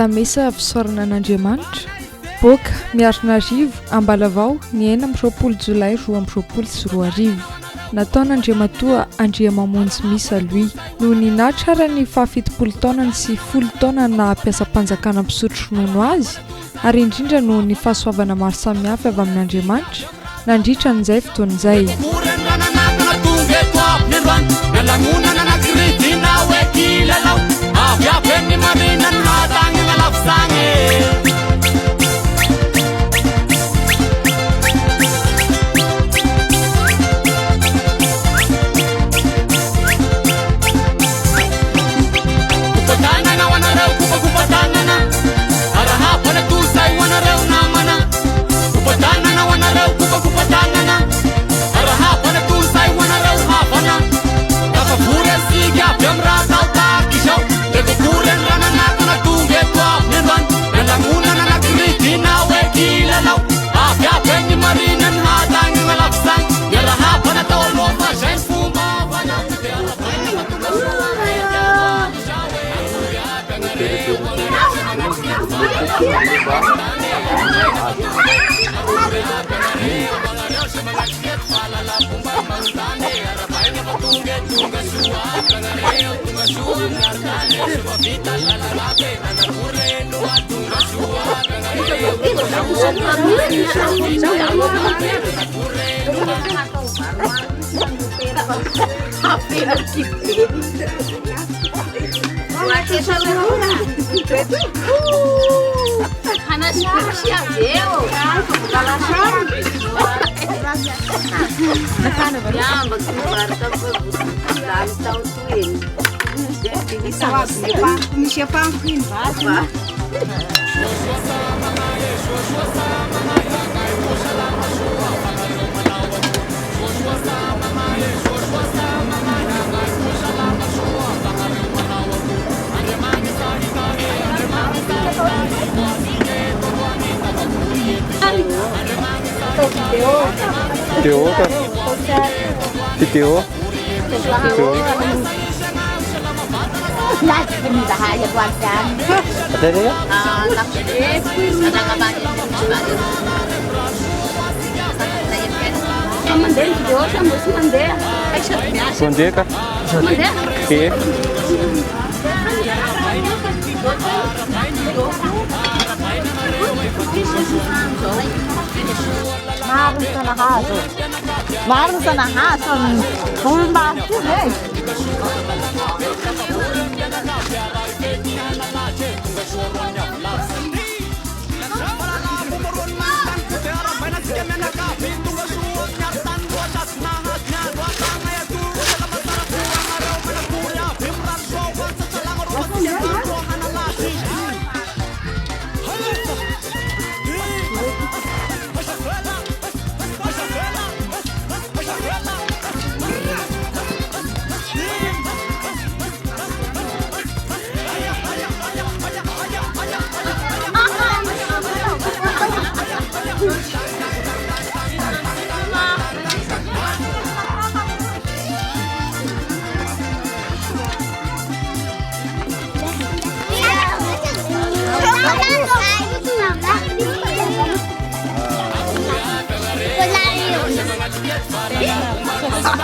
lamesa fisaorana an'Andriamanitra boka miarina arivo ambalavao ny 4 jolay 2024 nataon'Andriamatoa Andriamamonjy misa lui noho ninatra ny fahafitopolo taonany sy 10 taona na mpiasa-panjakana misotro ronono azy ary indrindra noho ny fahasoavana maro samihafa avy amin'Andriamanitra nandritra n'izay fotoan'izay. Video. Maro sana haso bulma tuhe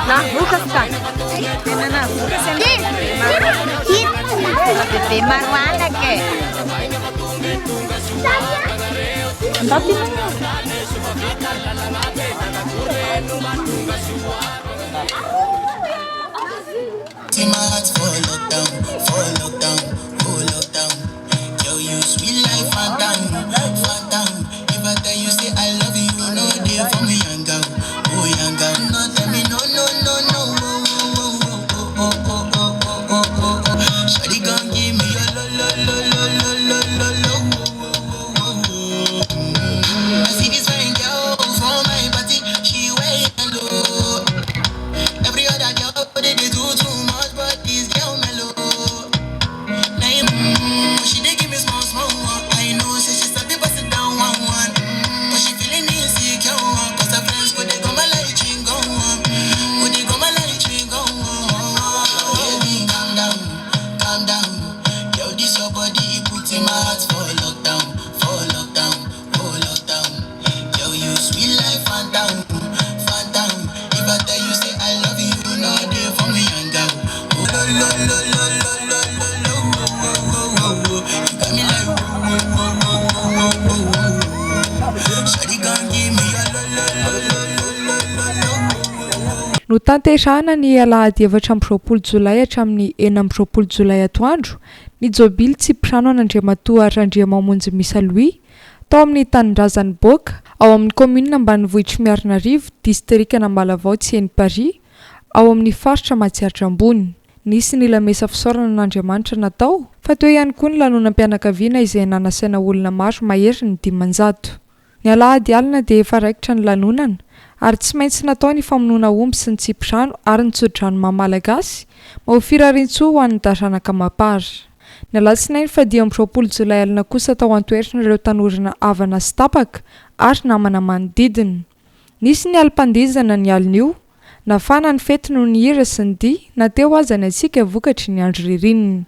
Nah, bukas kan? Mana? Bukas yang Bebe Marwanda ke? tapi See my heart fall lockdown, oh lockdown. Yo, you sweet life, phantom. If I tell you say I love you, no day for me, young girl, oh young girl. No tell me no, Shawty gon' give me your lo. I see this fine girl for my party, she way low. Every other girl they do too much, but this girl mellow. no tantesahana ny alahady 7 jolay hatramin'ny 9 jolay atoandro ny jobily tsy mpitrano an'Andriamatoa Randriamamonjy Misa Louis tao amin'ny tanindrazany boka ao amin'ny commune ambanivohitra Miarinarivo distrikana Ambalavao Tsieny Paris ao amin'ny faritra Matsiaritra Ambony. Nisy ny lamesa fisaorana n'Andriamanitra natao fa teo ihany koa ny lanonam-pianakaviana izay nanasaina olona maro mahery ny 500. Ny alahady alina dia efa raikitra ny lanonana ary tsy maintsy natao ny famonoana omby sy ny tsipitrano ary ny tsodrano mamalagasy mba ho firarintsoa ho an'ny taranaka mapary. Ny alatsinainy 17 jolay alina kosa tao Antoerana ireo tanorina avana sy tapaka ary namana manodidina. Nisy ny alim-pandizana ny alin'io, nafana ny fety noho ny hira sy ny dia, nateo aza ny antsika vokatry ny andro ririnina.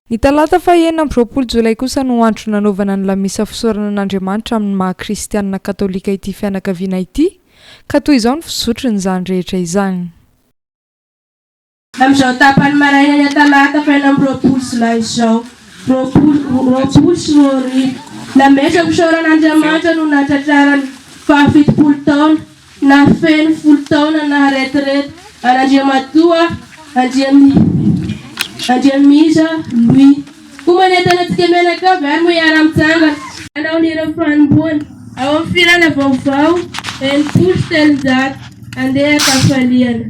Ny talata fa 9 jolay kosa no andro nanaovana ny lamisa fisaorana an'Andriamanitra amin'ny maha-kristianina katolika ity fianakaviana ity, ka toy izao ny fizotrony izany rehetra izany. Amin'izao tapany maraina ny talata fa 9 jolay izao, 9 sy 10 lamesa fisaoran'Andriamanitra no natratrarany 70 taona na feno 10 taona na retrety an'Andriamatoa Andriamiza lui. Kumanetana tikemenaka vary mo iara-mitsangana anao nireo fanomboana ao amin'ny firana vaovao enimpolo sy telonjato andeha kafaliana.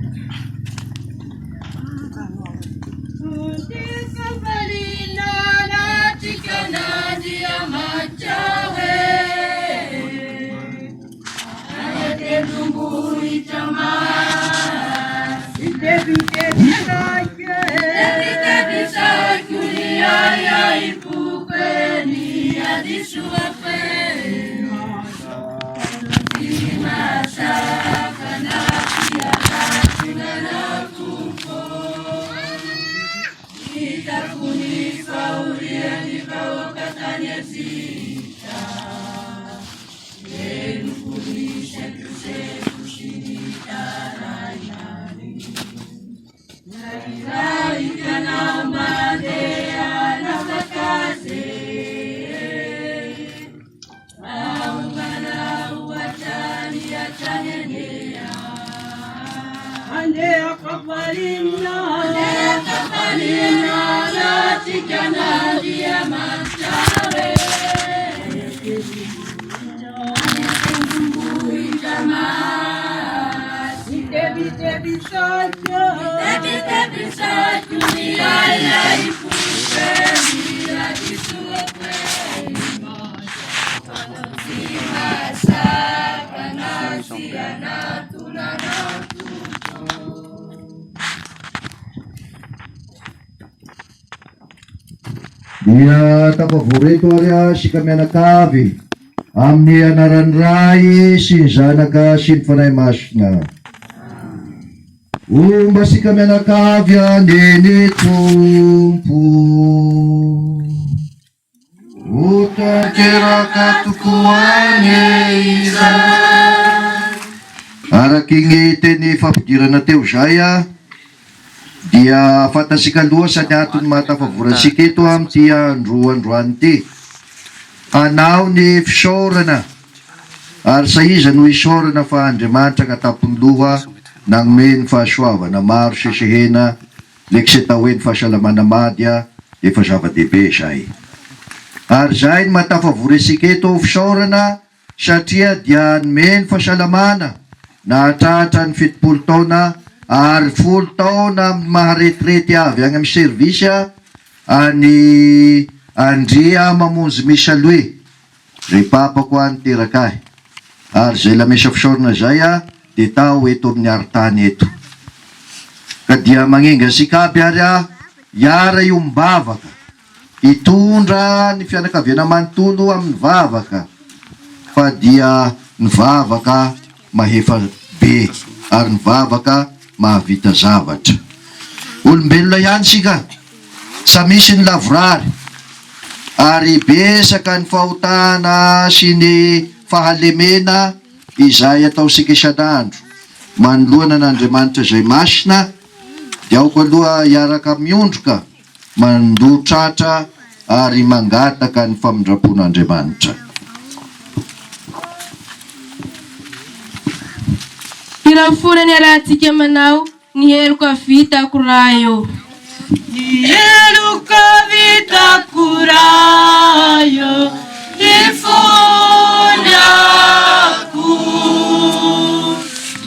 Dia tapavoreto arya sika mianakavy amin'ny anaran'ny Ray sy ny Zanaka sy ny Fanahy Masina. Omba sika mianakavy aneny Tompo, ho tanteraka tokoa ny izany. Araky ny teny fampidirana teo zay dia fantasika aloha sa ny antony mahatafavorantsika eto amin'ity androany ity. Anao ny fisaorana ary saiza no isaorana fa Andriamanitra ka tapony loha nagnome ny fahasoavana maro sesehena leksetao hoe ny fahasalamana madya efa zava-dehibe zay. Ary zay ny mahatafavorantsika eto fisaorana satria dia nome ny fahasalamana nahatratra ny 70 taona ary 10 taona maharetirety avy agny amin'ny servisy any Andria mamonjy misa loe ry papako any teraka ahy. Ary zay lamesa fisaorana zay de tao eto amin'ny aritany eto ka dia magnenga sika aby ary iara io mibavaka hitondra ny fianakaviana manontolo amin'ny vavaka fa dia ny vavaka mahefa be ary ny vavaka mahavita zavatra. Olombelona ihany sika sa misy ny lavorary ary besaka ny fahotana sy ny fahalemena izay ataosika isan'andro manoloana n'Andriamanitra zay masina. Dia aoko aloha iaraka miondroka mandotratra ary mangataka ny famindrapon'Andriamanitra. Irafuna ny arahantsika manao ny heloka vitako rayo. Ny heloka vitako rayo ifonyako.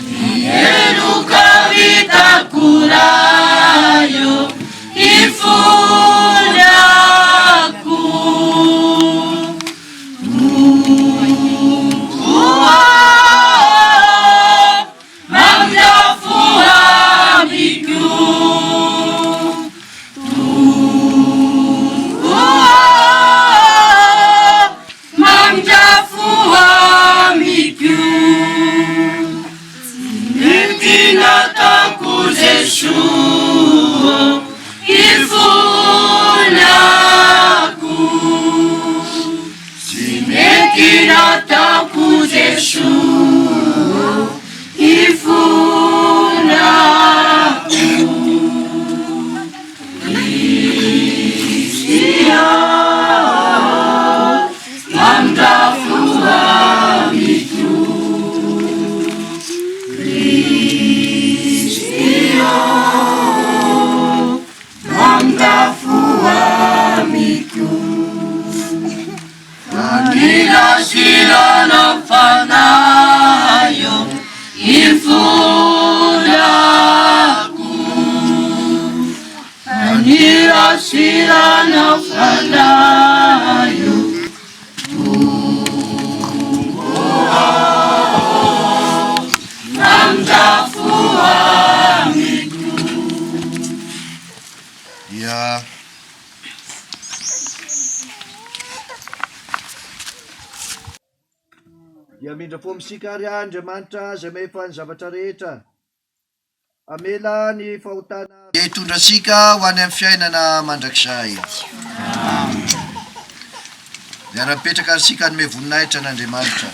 Ny heloka vitako rayo ifonyako. Dia mindra fo misika ary Andriamanitra zay mefa ny zavatra rehetra. Amela ny fahotana hitondrasika ho any amin'ny fiainana mandrakizay. Miara-mipetraka ary sika anome voninahitra an'Andriamanitra.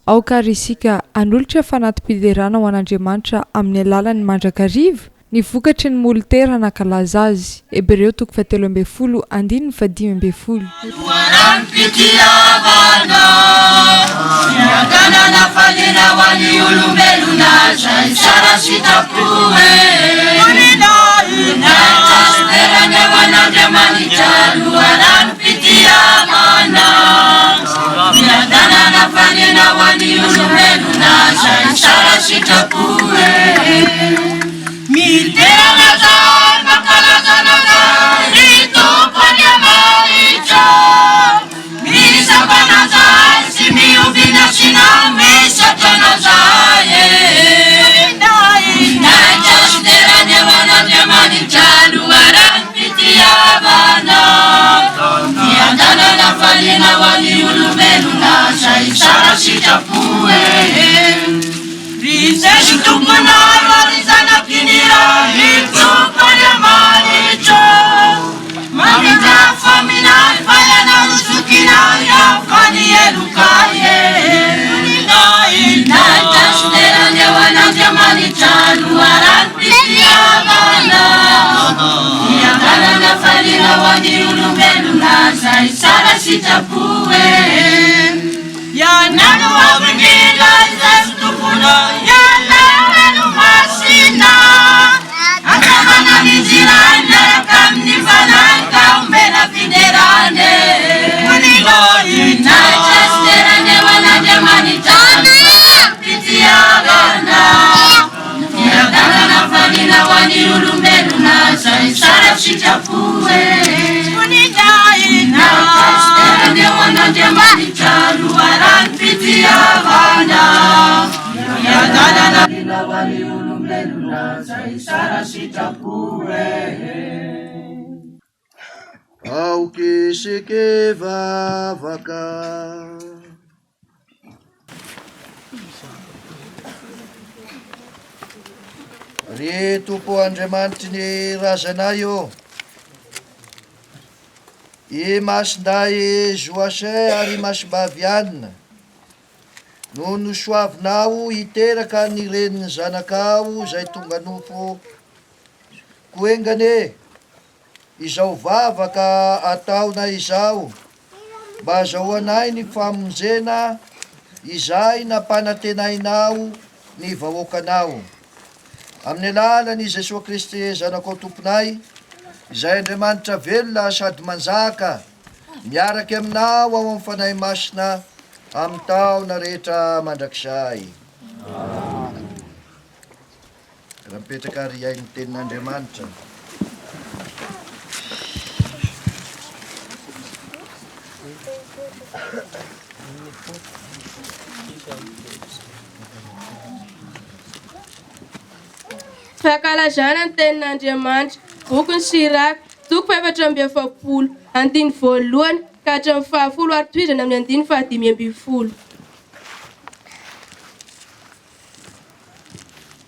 Aoka ary isika hanolotra fanatim-piderana ho an'Andriamanitra amin'ny alalan'ny mandrakariva, ny vokatry ny molotera nankalaza azy. Hebreo 13:15-15. Miaganana falena ho an'ny olombelona zay tsara sy tapoe. Nahitasiterana ho an'Andriamanitra loharano fitiavana. Miaganana falena ho an'ny olombelona zay tsara sy tapoe. Miterana zay mankalazana zay ny tompo Andriamanitra. Misabana zay sy miovina sy namisatrana zay. Nahitasiterana ho an'Andriamanitra loharano fitiavana. Miaganana falena ho an'ny olombelona zay tsara sy tapoe. Rizay sy tomponay ary zanak'iniray tompo Andriamanitra. Mamindra faminay fayana rosokinay afany elokaye. Nahitasiterana ho an'Andriamanitra loharano fitiavana. Miaganana falena ho an'ny olombelona zay tsara sy tapoe. Yanano avindrindra izay sy tompona yanawelo masina. Andrahana miziray miaraka amin'ny fanahy ka ombena fiderane. Nahitasiterana ho an'Andriamanitra loharano fitiavana. Miaganana falena ho an'ny olombelona zay tsara sy tapoe. Nahitasiterana ho an'Andriamanitra loharano fitiavana. Miaganana falena ho an'ny olombelona zay tsara sy tapoe. aoky sike vavaka. Ry Tompo Andriamanitry ny razanay io, i masinday Joachin ary masimbavianina, no nosoavinao hiteraka ny reniny zanakao zay tonga nofo koengane. Izao vavaka ataona izao mba azahoanay ny famonjena izay nampanatenainao ny vahoakanao. Amin'ny alalan'i Jesosy Kristy zanakao tomponay, izay Andriamanitra velona sady manjaka, miaraky aminao ao amin'ny fanahy masina amin'ny taona rehetra mandrakizay. Raha mipetraka ary iay ny tenin'Andriamanitra. Fankalazana ny tenin'Andriamanitra, boky ny Siraka, toko 470, andiny voalohany ka hatramin'ny 10 ary tohizana amin'ny andiny 512.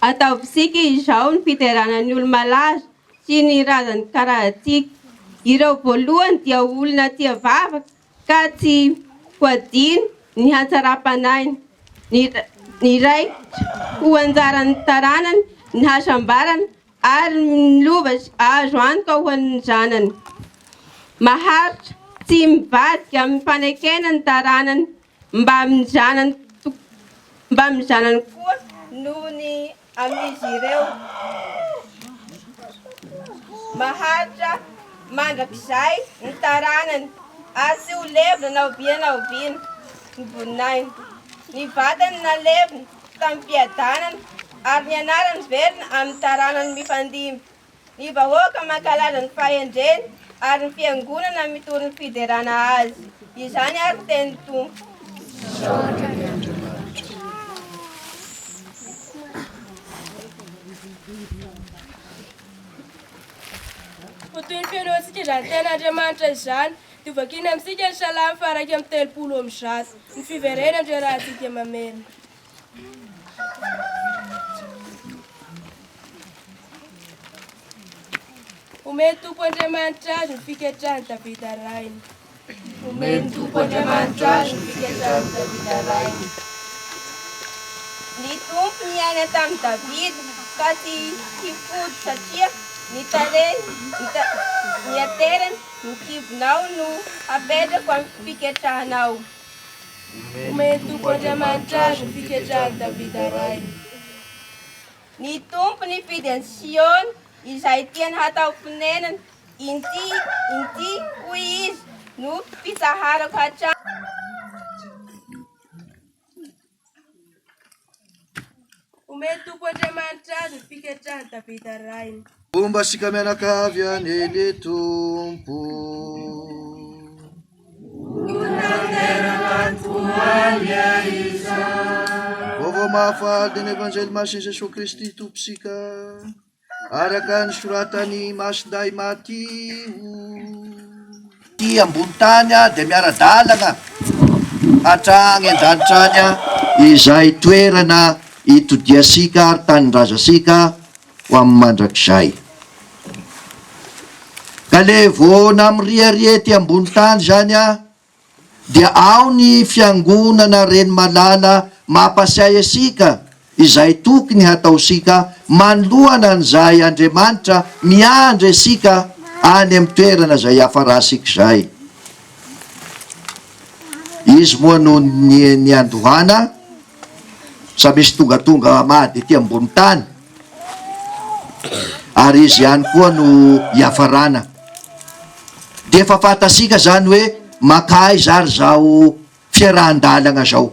Ataovisika izao ny fiteranan'ny olo-malaza sy ny razany karahantsika. Ireo voalohany dia olona tia vavaka ka tsy hoadino ny hatsara-panainy. Ny raikitra ho anjaran'ny taranany, ny hasambarana ary ny lova azo antoka ho an'ny zanany. Maharitra tsy mivadika amin'ny fanekena ny taranany mba amin'ny zanany koa noho ny amin'izy ireo. Maharitra mandrakizay ny taranany azy ho levona naoviana ny voninainy. Ny vatany nalevona tamin'ny fiadanana ary ny anarany verina amin'ny taranany mifandimby. Ny vahoaka mankalaza ny fahendreny ary ny fiangonana mitoro ny fiderana azy. Izany ary teny Tompo. Ho toy ny fiainoantsika izany ten'Andriamanitra izany, dia vakiana amintsika ny salamy faha 130 ny fiverenana ndray raha tsika mameno. Omeny Tompo Andriamanitra azy ny fiketrahany Davida rainy. Omeny Tompo Andriamanitra azy ny fiketrahany Davida rainy. Ny Tompo niaina tamin'ny Davida ka tsy fody satria ny aterany ny kibonao no apetrako amin'ny fiketrahanao. Omeny Tompo Andriamanitra azy ny fiketrahany Davida rainy. Ny Tompo nifidy an'i Sion izay tiany hatao fonenana, inty hoy izy no fisaharako hatrany. Omeny Tompo Andriamanitra azy ny fiketrahany Davida rainy. Fomba sika mianakavy anele Tompo. Vaovao mahafaly ny evanjely masin'i Jesosy Kristy Tomposika araka ny soratany Masinday Matio. Ty ambony tany dia miara-dalana hatrany an-danitrany izay toerana itodiasika ary tanindrazasika ho amin'ny mandrakizay. Ka le voana miriariety ambony tany zany dia ao ny fiangonana reny malala mampasiay asika izay tokony hataosika manoloana an'izay Andriamanitra miandry asika any amin'ny toerana izay hafarasika izay. Izy moa no ny andohana sa misy tonga mady ety ambony tany, ary izy ihany koa no hiafarana. Dia efa fantasika zany hoe makay zary zao fiarahan-dalana zao,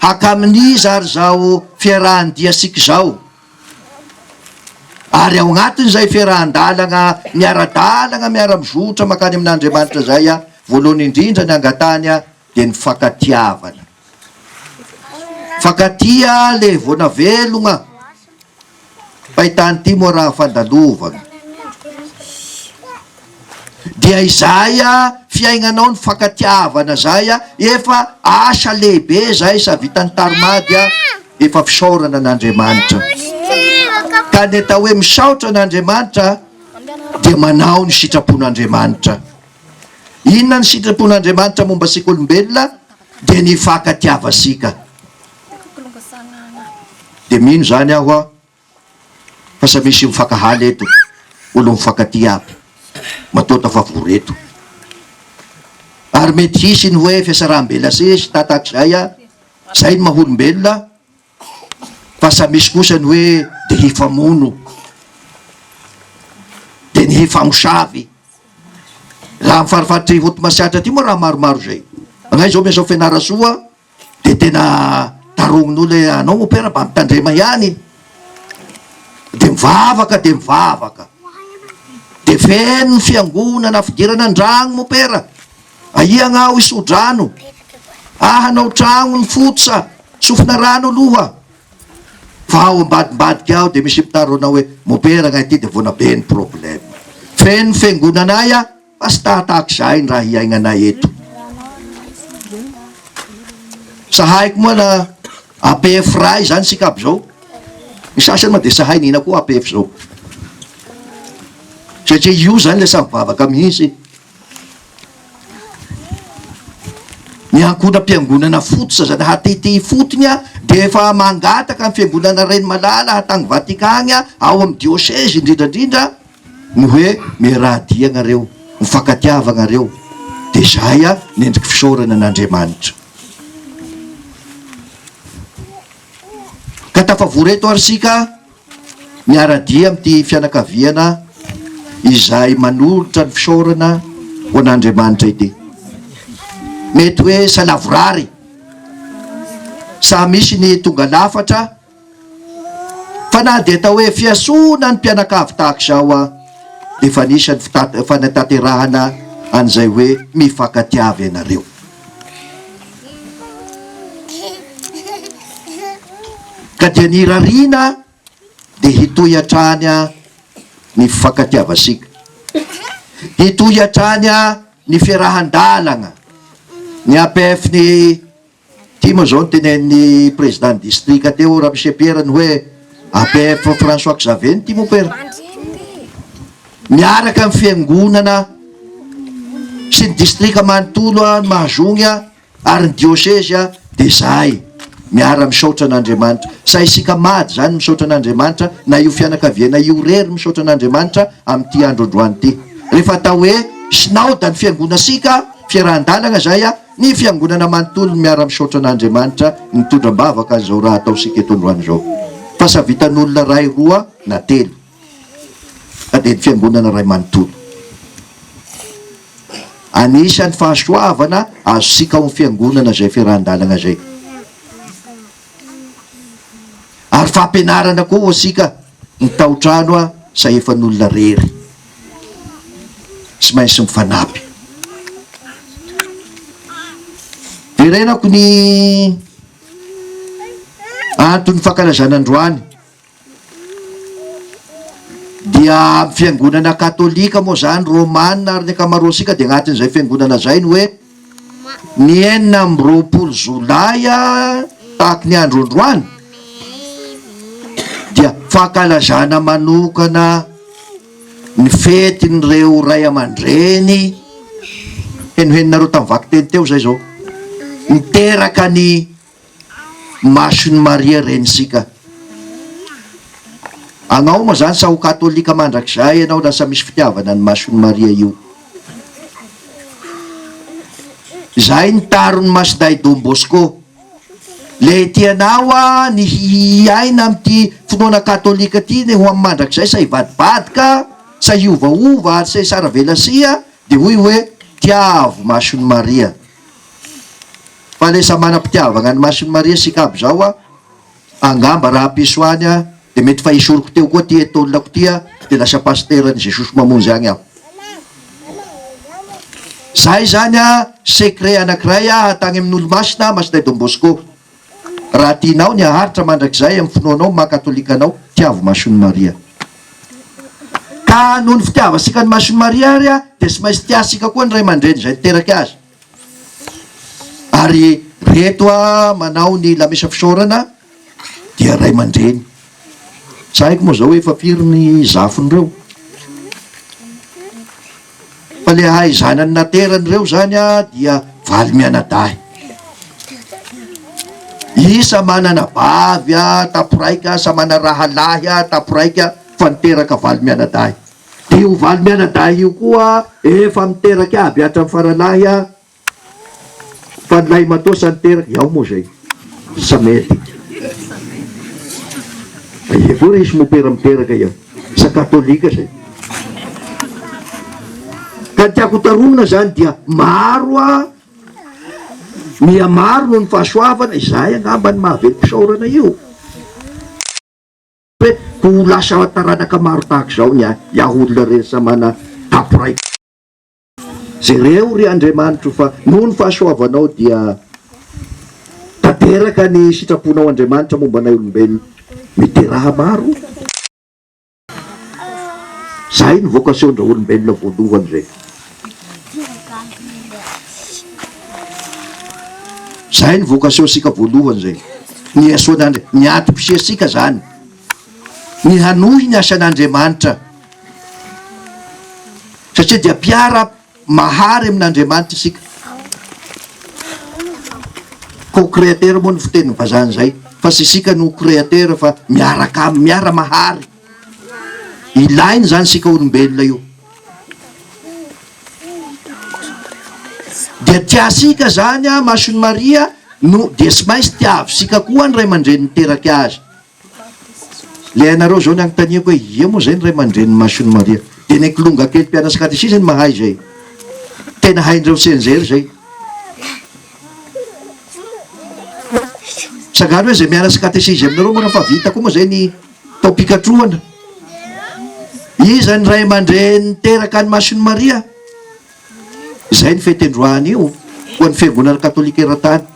hakamin'ny zary zao fiarahan-diasika zao, ary ao anatin'izay fiarahan-dalana miara-dalana miara-mizotra makany amin'Andriamanitra zay voalohany indrindra ny angatany dia ny fakatiavana. Fakatia le voana velona pahitany ty moa raha fandalovana. Dia izay fiainganao ny fakatiavana zay efa asa lehibe zay sa vitany taromady efa fisaorana an'Andriamanitra. Ka ny atao hoe misaotra an'Andriamanitra dia manao ny sitrapon'Andriamanitra. Inona ny sitrapon'Andriamanitra momba sika olombelona? Dia ny fakatiavasika. Dia mino zany aho fa sa misy mifakahaly eto, olo mifakaty aby matota favoro eto. Ary mety hisy ny hoe fiasaram-bela sesy tatak'izay zay ny maholombelona, fa sa misy kosa ny hoe dia hifamono, dia ny hifamosavy. Raha mifarifaritry voto masiatra ty moa raha maromaro zay. Magnay zao miasao fianarasoa dia tena tarogn'olo anao mopera mba mitandrema ihany, dia mivavaka dia feno ny fiangonana fidirana andragno mopera. Aia gnao isodrano, hanao tragno ny fotosa, sofina rano aloha. Fa ao ambadimbadika ao dia misy mitaronao hoe mopera gnay ty dia voana be ny problème. Feno fiangonanay fa sy tahatak'izay ny raha hiainanay eto. Sahaiko moa na APF ray zany sika aby zao. Ny sasany moa dia sahay nina koa APF zao. Satria io zany le samy vavaka mihitsy. Ny ankonam-piangonana fotosa zany hatety fotony dia efa mangataka amin'ny fiangonana reny malala hatany Vatikany ao amin'ny diocèse indrindrandrindra ny hoe mirahady agnareo, mifakatiavana reo. Dia zay ny endriky fisaorana an'Andriamanitra. Ka tafavory eto ary sika miaradia amin'ity fianakaviana izay manolotra ny fisaorana ho an'Andriamanitra ity. Mety hoe salavorary sa misy ny tonga lafatra, fa na dia atao hoe fiasona ny mpianakavy tahaka izao dia efa anisan'ny fanatanterahana an'izay hoe mifankatiavy ianareo. Ka dia ny rariana dia hitoy hatrany ny fifankatiavasika, hitoy hatrany ny fiarahan-dalagna. Ny APF ny ty moa zao ny tenen'ny président district teo raha misepierany hoe APF François Xavier ty mo pera miaraka amin'ny fiangonana sy ny distrika manontolo mahazongy ary ny diocèse dia zay miara misaotra an'Andriamanitra. Sa isika mady zany misaotra an'Andriamanitra, na io fianakaviana io rery misaotra an'Andriamanitra amin'ity andro androany ty. Rehefa atao hoe sinaoda ny fiangonasika fiarahan-dalagna zay ny fiangonana manontolo miara misaotra an'Andriamanitra mitondra-bavaka an'izao raha ataosika eto androany zao. Fa sa vitan'olona ray roa na telo ka dia ny fiangonana ray manontolo. Anisan'ny fahasoavana azosika ao amin'ny fiangonana zay fiarahan-dalagna zay. Ary fampianarana koa asika ny tao-trano sa efa n'olona rery sy maintsy mifanampy. Verenako ny antony fankalazana androany dia fiangonana katolika moa zany romanina ary ny akamaroasika dia agnatin'izay fiangonana zay ny hoe ny 9 Jolay tahaka ny andro androany dia fankalazana manokana ny fetin'ireo ray aman-dreny henoheninareo tamin'ny vaky teny teo zay zao miteraka ny masony Maria renisika. Agnao moa zany sa ho katolika mandrakizay ianao lasa misy fitiavana ny masony Maria io. Zay ny tarony Masiday Dom Bosco. Le tianao ny hiaina amin'ity finoana katolika ty ny ho amin'ny mandrakizay sa hivadibadika sa hiovaova sa sara velasia dia hoy hoe tiavo masony Maria. Fa lesa manam-pitiavana ny masony Maria sika aby zao angamba raha pisoany dia mety fa isoroko teo koa ty etolonako ty dia lasa pasteran'i Jesosy mamonjy agny aho. Zay zany secret anankiray hatany amin'olo masina Masiday Dom Bosco. Raha tianao ny aharitra mandrakizay amin'ny finoanao mahakatolikanao tiavo masony Maria. Ka noho ny fitiavasika ny masony Maria ary dia sy maintsy tiasika koa ny ray aman-dreny zay niteraka azy. Ary reto manao ny lamesa fisaorana dia ray aman-dreny. Saiko moa zao efa firy ny zafon'ireo. Fa le hay zanany nateran'ireo zany dia valy mianadahy. Isa manana vavy taporaika, sa mana raha lahy taporaika fa niteraka valy mianadahy. Dia io valy mianadahy io koa efa miteraka aby hatramin'ny faralahy fa nilay matoa sa niteraka iaho moa zay sa mety. Evo isy mopera miteraka ia sa katolika zay. Ka tiako taronina zany dia maro miamaro noho ny fahasoavana izay angamba ny mahavely mpisaorana io. Ho lasa taranaka maro tahaka zao ny olona reny sa mana taporaiky. Jereo ry Andriamanitra fa noho ny fahasoavanao dia tanteraka ny sitraponao Andriamanitra momba nay olombelona miteraha maro. Zay ny vocation-dra olombelona voalohany zay. Zay ny vocation sika voalohany zay. Ny asoan'Andriamanitra, ny atom-pisiasika zany. Ny hanohy ny asan'Andriamanitra. Satria dia mpiara mahary amin'Andriamanitra isika. Co-créateur moa ny fitenin'ny vazany zay. Fa sy isika no créateur fa miaraka miara mahary. Ilainy zany sika olombelona io. Dia tiasika zany masony Maria no dia sy maintsy tiavy sika koa ny ray aman-dreny niteraka azy. Le anareo zao ny agnontaniako hoe ia moa zay ny ray aman-dreny masony Maria. Dia ny kilonga kely mpianatra katesizany mahay zay. Tena haindreo senjery zay. Sagany hoe zay mianatra katesizmy aminareo moa fa vita koa moa zay ny tao-pikatrohana. Iza ny ray aman-dreny teraka ny Masony Maria? Izay ny fetendroany io ho an'ny fiangonana katolika eran-tany.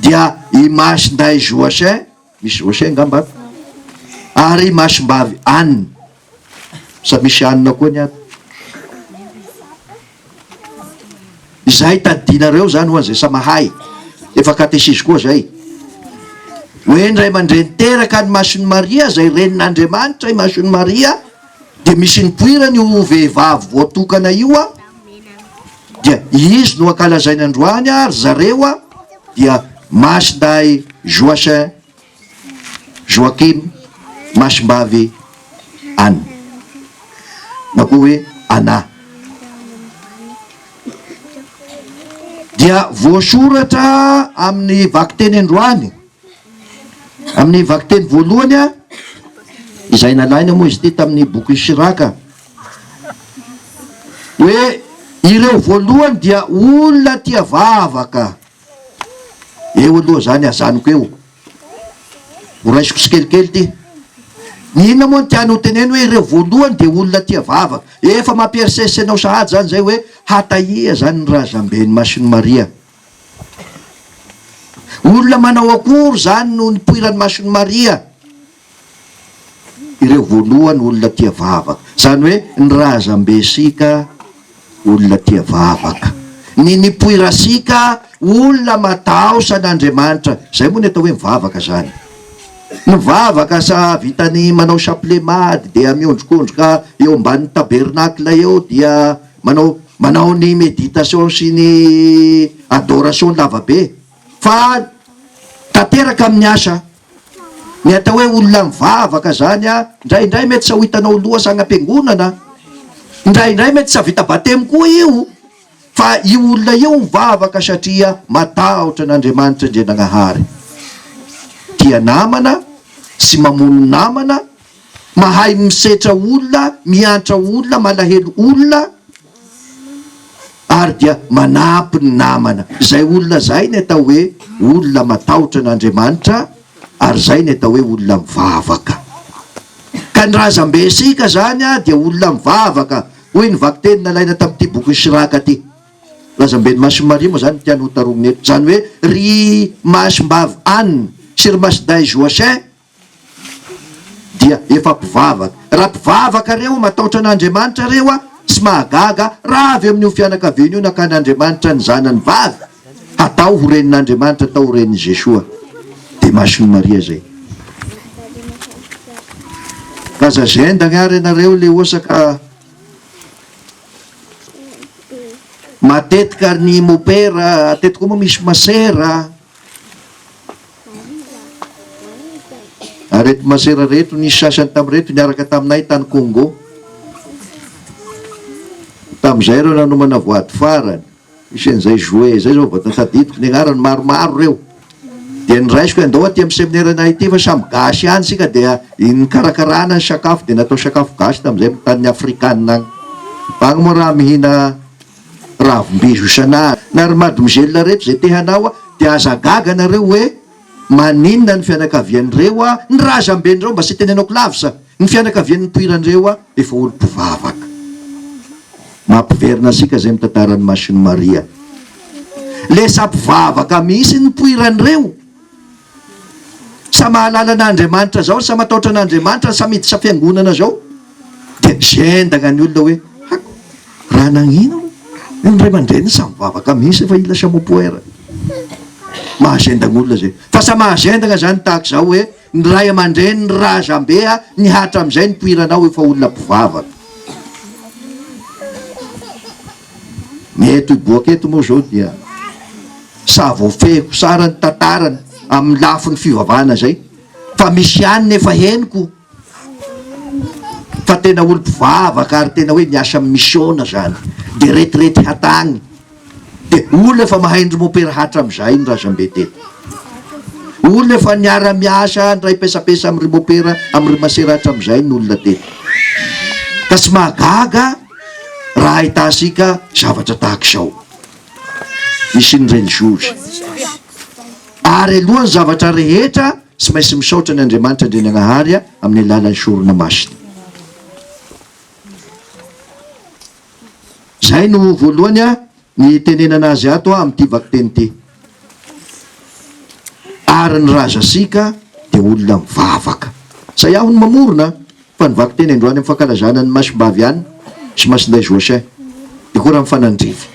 Dia i Masinday Joachin, misy Joachin ngamba, ary Masimbavy Anne, sa misy Anne koa ny ato. Izay tadinareo zany ho an'izay sa mahay, efa katesisy koa zay. Hoe ny ray aman-dreny teraka ny Masony Maria, zay renin'Andriamanitra i Masony Maria, dia misy nipoirany io vehivavy voatokana io a, dia izy no ankalazainy androany ary zareo a, dia Masinday Joachin, Joakim, Masimbavy Anne, na koa hoe Anna. Dia voasoratra amin'ny vakiteny androany, amin'ny vakiteny voalohany a, izay nalaina moa izy ty tamin'ny boky Siraka, hoe ireo voalohany dia olona tia vavaka. Eo aloha zany azanoko eo, voraisiko tsikelikely ty. Nina moa tiano teneny hoe ireo voalohany dia olona tia vavaka. Efa mampieriserisy anao sahady zany zay hoe hataia zany ny razamben'ny Masony Maria. Olona manao akory zany no nipoiran'ny Masony Maria? Ireo voalohany olona tia vavaka. Zany hoe ny razambesika olona tia vavaka. Ny nipoirasika olona matahosa an'Andriamanitra. Zay moa ny atao hoe mivavaka zany. Mivavaka sa vitany manao chapelet dia miondrikondroka eo ambanin'ny tabernakla eo, dia manao ny méditation sy ny adoration lavabe. Fa tateraka amin'ny asa. Ny atao hoe olona mivavaka zany a, indraindray mety sa ho hitanao loha sanam-piangonana, indraindray mety sa vita batemy koa io, fa io olona io mivavaka satria matahotra n'Andriamanitra Ndrenanahary. Tia namana sy mamono namana, mahay misetra olona, miantra olona, malahelo olona, ary dia manampy ny namana. Zay olona zay ny atao hoe olona matahotra n'Andriamanitra, ary zay ny atao hoe olona mivavaka. Ka ny razambesika zany a dia olona mivavaka, hoy ny vakiteny nalaina tamin'ity boky Siraka ty. Razamben'ny Masony Maria moa zany tiany ho tarominy eto, zany hoe ry Masimbavy Anne sy ry Masinday Joachin dia efa mpivavaka. Raha mpivavaka reo, matahotra n'Andriamanitra reo a, sy mahagaga, raha avy amin'io fianakaviana io nakan'Andriamanitra ny zanany vavy, atao ho renin'Andriamanitra, atao ho renin'i Jesoa. De Masony Maria zay. Kazazenda gnary anareo le osaka matetika ny mopera, atetiko moa misy masera. Areto masera reto nisy sasany tamin'reto niaraka taminay tany Congo. Tamin'izay reo nanomana voady farany, misy an'izay jouet zay zao vatatadidiko ny agnarany maromaro reo. Dia niraisiko andao aty amin'ny seminaire-nay ity fa samy gasy any sika, dia nikarakarana ny sakafo, dia natao sakafo gasy tamin'izay tanin'ny Afrikanina agny. Agny moa raha mihina ravim-bizo isan'andro. Na ry mademoiselle reto zay te hanao a, dia aza gaga nareo hoe maninona ny fianakavian'ireo a, ny razamben'ireo mba tsy tenenako lavisa, ny fianakavian'ny nipoiran'ireo a efa olo mpivavaka. Mampiverina asika zay mitantaran'ny Masony Maria. Lesa mpivavaka misy ny nipoiran'ireo, sa mahalala n'Andriamanitra zao, sa matahotra n'Andriamanitra, sa miditra fiangonana zao, dia zendagna ny olona hoe raha nanino ny ray aman-dreny sa mivavaka misy efa ila sa mopoera. Mahazendagna olona zay. Fa sa mahazendagna zany tahaka zao hoe ny ray aman-dreny, ny razambea nihatra am'izay nipoiranao efa olona mpivavaka. Meto iboaka eto moa zao dia sa voafehiko sara ny tantarany amin'ny lafiny fivavahana zay, fa misy ihany nefa henoko, fa tena olo mpivavaka ary tena hoe miasa amin'ny misiona zany, de retirety hatagny, de olona efa mahay ndromopera hatra am'izay ny razambe teto. Olona efa niara-miasa ndray pesapesa amin'ny rimopera, amin'ny rimasera hatra am'izay ny olona teto. Ka tsy mahagaga raha ahitasika zavatra tahaka izao. Misy ny religiozy. Ary alohan'ny zavatra rehetra tsy maintsy misaotra ny Andriamanitra Ndrenanahary amin'ny alalan'ny sorona masina. Zay no voalohany ny tenenana azy ato amin'ity vakiteny ity. Ary ny razasika dia olona mivavaka. Zay aho no mamorona fa ny vakiteny androany amin'ny fankalazana ny Masimbavy ihany sy Masinday Joachin dia koa raha mifanandrivy.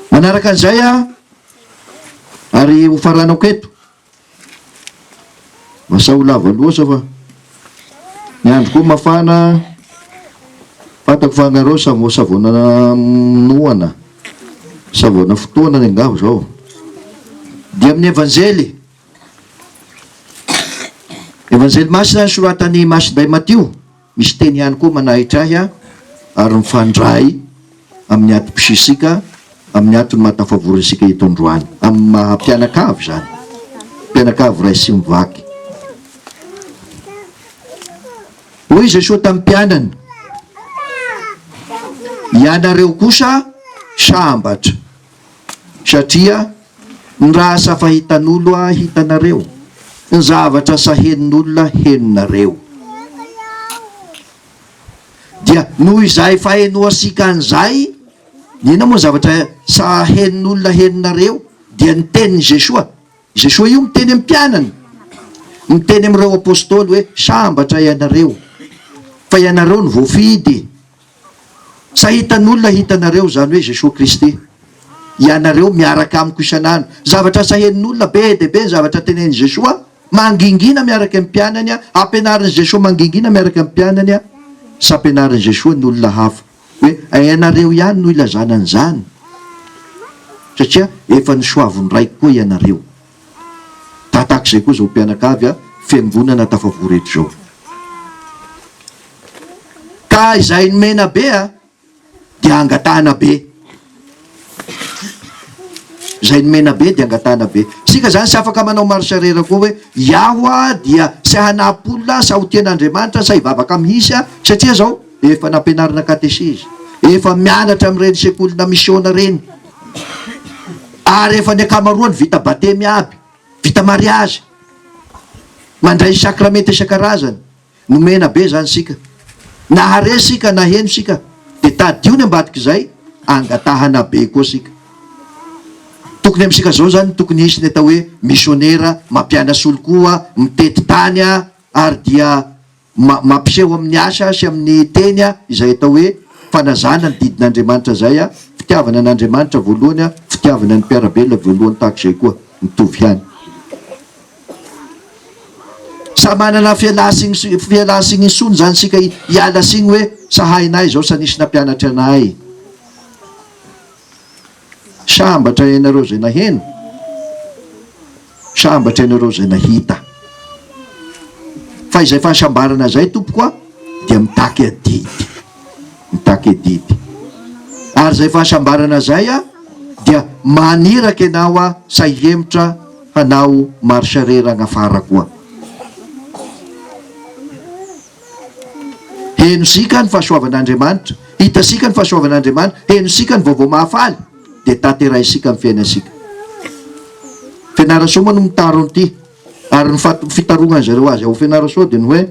Manaraka an'izay ary ho faranako eto masa ho lava loasa fa ny andro koa mafana, fatako fa angareo savona noana, savona fotoana ny angavo zao. Dia amin'ny evanjely masina ny soratany Masinday Matio, misy teny ihany koa manahitra ahy ary mifandray amin'ny atom-pisisika, amin'ny atony mahatafavorisika eto androany, amin'ny maha-mpianakavy zany, mpianakavy ray sy mivaky. Hoy Jesosy tamin'ny mpianany, ianareo kosa sambatra, satria ny raha safahitan'olo hitanareo, ny zavatra sahenin'olona heninareo. Dia noho izay fahenoasika an'izay, nina moa zavatra sahenin'olona heninareo, dia ny tenin'i Jesosy. Jesosy io miteny amin'ny mpianany, miteny amin'ireo apôstôly hoe sambatra ianareo, fa ianareo ny voafidy. Sahitan'olona hitanareo zany hoe Jesosy Kristy. Ianareo miaraka amiko isanandro. Zavatra sahenin'olona be dia be ny zavatra tenen'i Jesosy, mangingina miaraka amin'ny mpianany, ampianarin'i Jesosy mangingina miaraka amin'ny mpianany, sy ampianarin'i Jesosy ny olona hafa hoe ianareo ihany no ilazana an'izany, satria efa nisoavony raiky koa ianareo. Tatak'izay koa zao mpianakavy fiangonana tafavory eto zao. Ka izay ny mena be dia angatahana be. Izay ny mena be dia angatahana be. Sika zany sy afaka manao marisarera koa hoe iaho dia sy hanapolona sa ho tian'Andriamanitra sa hivavaka mihisy satria zao efa nampianarina katesisy, efa mianatra amin'ireny sekolina misiona reny, ary efa ny akamaroany vita batemy aby, vita mariazy, mandray sakramenta isan-karazany. No mena be zany sika, na hare sika na heno sika dia tadio ny ambadika izay, angatahana be koa sika. Tokony amin'sika zao zany tokony hisy ny atao hoe misionera, mampianasa olo koa, mitety tany ary dia mampiseho amin'ny asa sy amin'ny teny izay atao hoe fanazana ny didin'Andriamanitra zay, fitiavana an'Andriamanitra voalohany, fitiavana ny mpiarabelona voalohany, tahak'izay koa mitovy ihany. Sa manana fialasigny isony zany sika hiala signy hoe sahainay zao sa nisy nampianatra anay. Sambatra ianareo zay naheno, sambatra ianareo zay nahita. Fa izay fahasambarana zay tompoko dia mitaky adidy, mitaky adidy. Ary zay fahasambarana zay dia maniraka ianao sa hiemotra hanao marisarera agnafara koa. Henosika ny fahasoavan'Andriamanitra, hitasika ny fahasoavan'Andriamanitra, henosika ny vaovao mahafaly, dia taterahisika amin'ny fiainasika. Fianarasoa moa no mitaro ity, ary ny fitarongan zareo azy ao fianarasoa dia ny hoe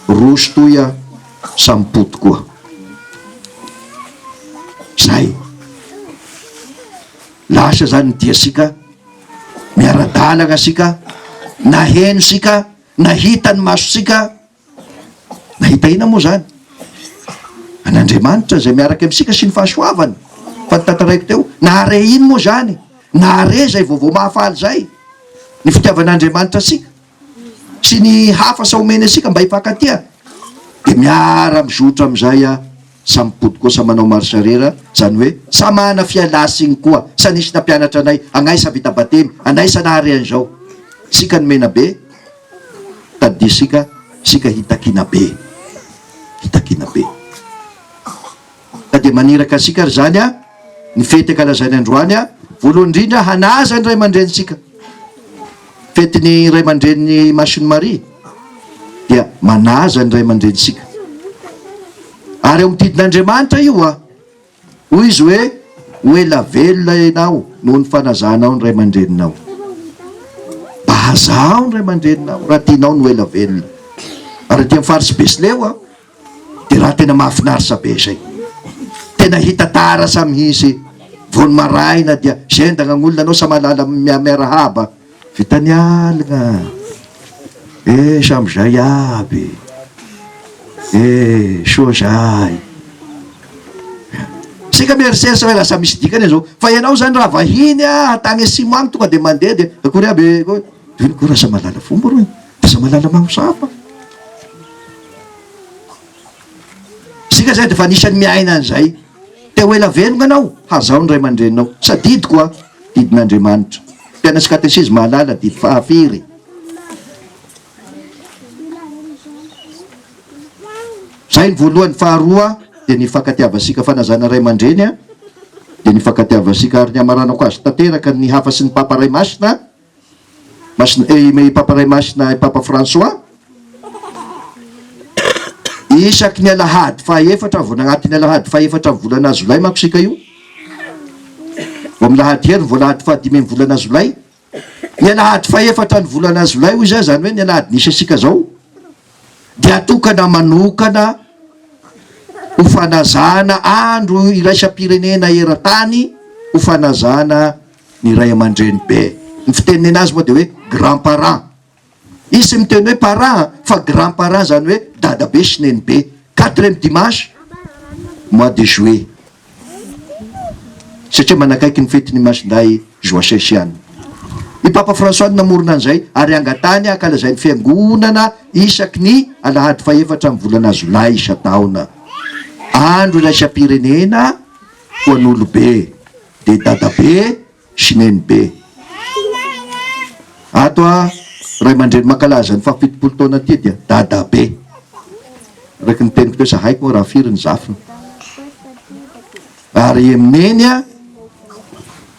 roso toy sampoto koa. Zay lasa zany diasika miara-dalana sika, nahenosika, nahita ny masosika. Nahita ina moa zany an'Andriamanitra zay miaraka amintsika sy ny fahasoavany, fa ny tantaraiko teo nahare iny moa zany, nahare zay vaovao mahafaly zay, ny fitiavan'Andriamanitra sika sy ny hafa sa omeny asika mba hifankatia, dia miara mizotra amin'izay sa mipody koa sa manao marisarera, zany hoe sa mana fialasigny koa, sa nisy nampianatra anay, anay sa vita batemy, anay sa nahare an'izao. Sika ny mena be, tadisika, sika hitakina be, hitakina be. Ka dia maniraka sika zany ny fety ankalazany androany, voalohany indrindra hanaza ny ray aman-drenitsika. Fetiny ray aman-dreniny Masiny Maria dia manaza ny ray aman-drenitsika. Ary eo amin'ny didin'Andriamanitra io hoy izy hoe ela velona ianao noho ny fanazanao ny ray aman-dreninao. Bazao ny ray aman-dreninao raha tianao no ela velona. Ary dia mifaritsy be sy leo dia raha tena mahafinaritra be zay, tena hita tarasa mihitsy vony maraina dia zendagna olona anao sa malala miarahaba vitany alina samyzay aby soa zay sika mieritseritra hoe lasa misy dikany zao fa ianao zany raha vahiny hatagny asimo agny tonga de mandeha de akory aby ko rasa malala fomba roy lasa malala magnosafa sika zay de fa nisan'ny miaina an'izay te ho ela velogna anao hazao ny ray aman-dreninao sadidy koa didin'Andriamanitra mpianatry katesisme mahalala didy fahafiry zay ny voalohany. Faharoa de ny fankatiavasika fanazana ray aman-dreny de ny fankatiavasika ary ny amaranako azy tanteraka ny hafa sy ny papa ray masina papa ray masina papa François isaky ny alahady fahaefatra vo nagnatin'ny alahady fahaefatra volana Jolay manko sika io vo amin'ny lahady hery vo lahady fahadimy amin'ny volana Jolay ny alahady fahaefatra ny volana Jolay hoy zay zany hoe ny alahady nisy asika zao dia atokana manokana ho fanazana andro iraisam-pirenena eran-tany ho fanazana ny ray aman-dreny be. Ny fiteniny azy moa de hoe grand parent, izy sy miteny hoe parent fa grand parent zany hoe dada be sy neny be. 4e dimanche mois de juillet satria manakaiky ny fetiny masinday joasesiany. I papa François namorona an'izay ary angatany akalazay ny fiangonana isaky ny alahady fahaefatra amin'ny volana Jolay isa-taona andro iraisam-pirenena ho an'olobe de dada be sy neny be. Ato ray aman-dreny mankalaza ny fahafitopolo taona ty dia dada be raiky ny teniko teo sa haiko raha firy ny zafiny ary amineny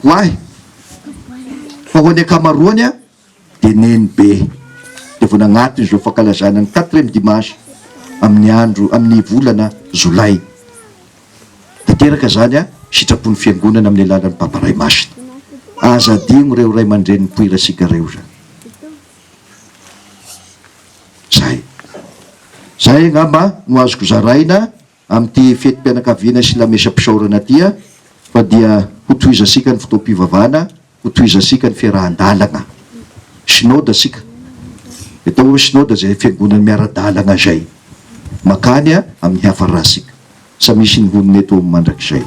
hoahy fa ho any akamaroany de neny be de vo nagnatiny zao fankalazana ny 4e dimanche amin'ny andro amin'ny volana Jolay. Tanteraka zany sitrapony fiangonana amin'ny alalan'ny papa ray masina aza digno reo ray aman-dreny poira sika reo zay ngamba no azoko zaraina amin'ity fetim-pianakaviana sy lamesa-pisaorana tya fa dia ho toizasika ny fotoam-pivavahana, ho toizasika ny fiarahan-dalagna synôda sika atao hoe synôda zay fiangonany miara-dalagna zay makany amin'ny hafarasika sa misy ny vonony eto amin'ny mandrakizay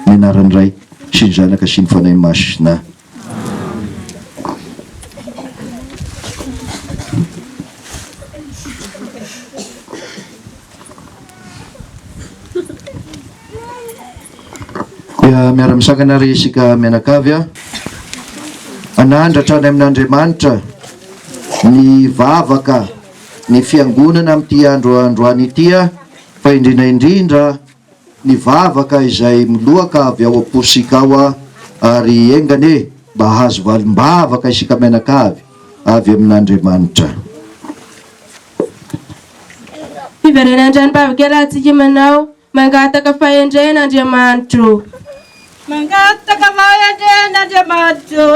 ny anarany ray sy ny zanaka sy ny fanahy masina. Miara-misakana ry isika mianakavy anandratra any amin'Andriamanitra ny vavaka ny fiangonana amin'ity androany ity fa indrindraindrindra ny vavaka izay milohaka avy ao am-posika ao ary engane mba hazo valim-bavaka isika mianakavy avy amin'Andriamanitra. Fiverenandran'ny rahatsika manao mangataka fahendrena Andriamanitro. Mangataka fahendrena Andriamanitro,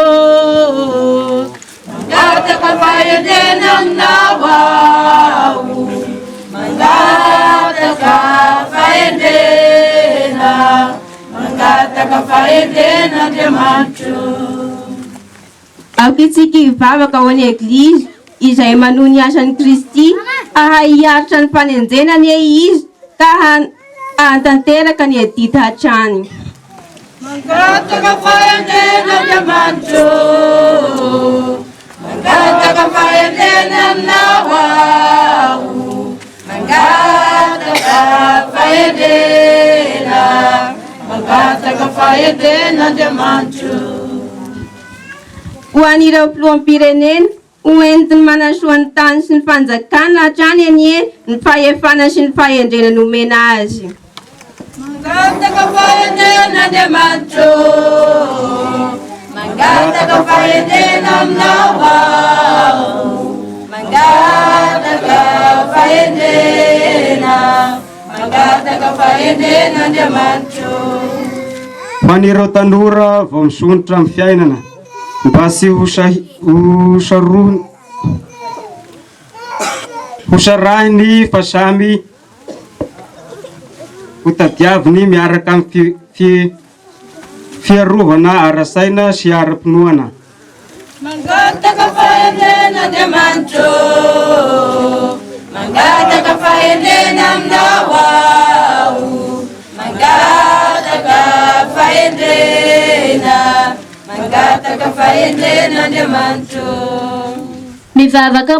mangataka fahendrena aminao aho, mangataka fahendrena Andriamanitro. Akitsika hivavaka ao any eglizy izay manohy ny asan'i Kristy ahay hiaritra ny fanenjenany izy ka hantanteraka ny edita hatrany. Mangataka fahendrena Andriamanitro, mangataka fahendrena aminao aho, mangataka fahendrena Andriamanitro. Ho an'ireo filoham-pirenena hoentiny manasoa ny tany sy ny fanjakana hatrany ny fahefana sy ny fahendrena nomena azy. Mangataka fahendrena Andriamanitro, mangataka fahendrena aminao aho, mangataka fahendrena Andriamanitro. Manireo tanora vao misonitra amin'ny fiainana mba sy hosarahiny fa samy hotadiaviny miaraka amin'ny fiarovana arasaina sy ara-pinoana. Mangataka fahenen'Andriamanitra, mangataka fahendrena aminao aho, mangataka fahendrena, mangataka fahendren'Andriamanitra. Mivavaka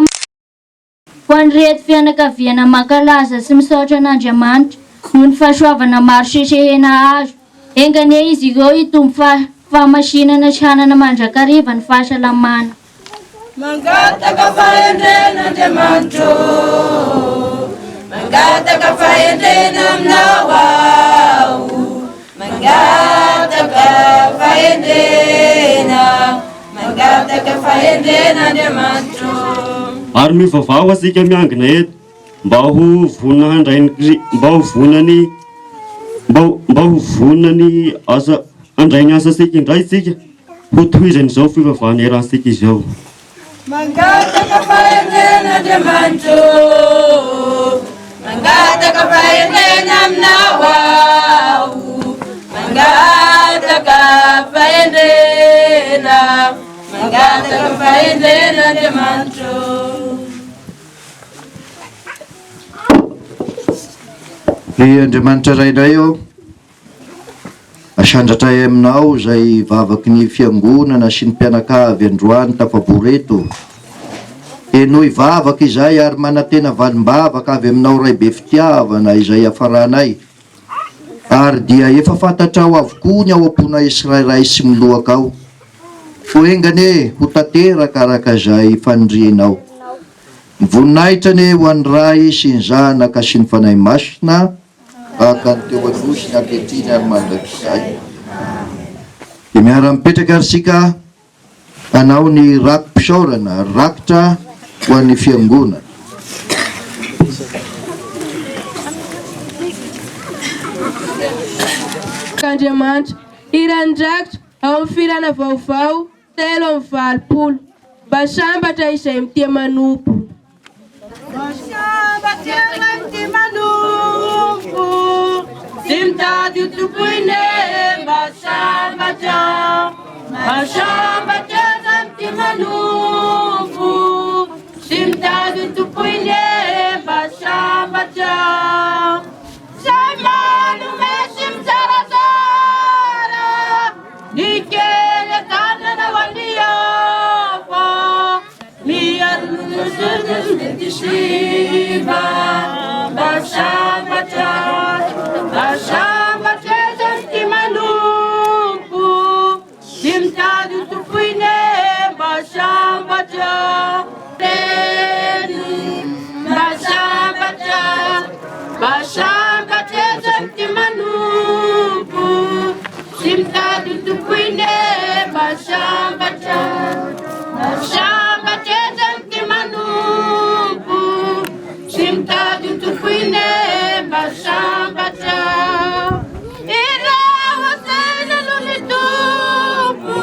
ho an'ireto fianakaviana mankalaza sy misaotra an'Andriamanitra noho ny fahasoavana maro sesehena azo. Engane izy ireo hitombo fahamasinana sy hanana mandrakariva ny fahasalamana. Mangataka fahendren'Andriamanitra, mangataka fahendrena aminao aho, mangataka fahendrena, mangataka fahendren'Andriamanitra. Ary mivavao asika miangina eto mba ho vonany asa andraigny asa sika indray sika ho tohizan'izao fivavahana eransika izao. Mangataka fahendren'Andriamanitra, mangataka fahendrena aminao aho, mangataka fahendrena, mangataka fahendren'Andriamanitra. Ny Andriamanitra raindray eo asandratra aminao zay vavaky ny fiangonana sy ny mpianakavy androany tafaboreto. Eno ivavaky izay ary manantena valim-bavaka avy aminao ray be fitiavana izay afaranay. Ary dia efa fantatrao avokoa ny ao am-ponay tsirairay sy milohaka ao. Foengane ho tanteraka araka izay fanindrianao. Voninahitra ho an'ny ray sy ny zanaka sy ny fanahy masina baka ny teo aloha sy ny ankehitriny ary mandrakizay. Dia miara-mipetraka ary sika hanao ny rakom-pisaorana rakotra ho an'ny fiangonana. Andriamanitra iran-drakitra ao amin'ny firana vaovao 3:20 mba sambatra izay mitia manompo. Sambatra izay mitia manompo, sy mitady ho tompoiny mba sambatra, mba sambatra izay mitia manompo, sy mitady ho tompoiny mba sambatra. Zay manome sy mitsaratsara, ny kely akanana ho an'ny hafa, miarona sy siva, mba sambatra, mba sambatra izay mitia manompo, sy mitady ho tompoiny mba sambatra. Mba sambatra, mba sambatra izay mitia manompo, sy mitady ho tompoiny mba sambatra, mba sambatra izay mitia manompo, sy mitady ho tompoiny mba sambatra. Ireo asaina no ny tompo,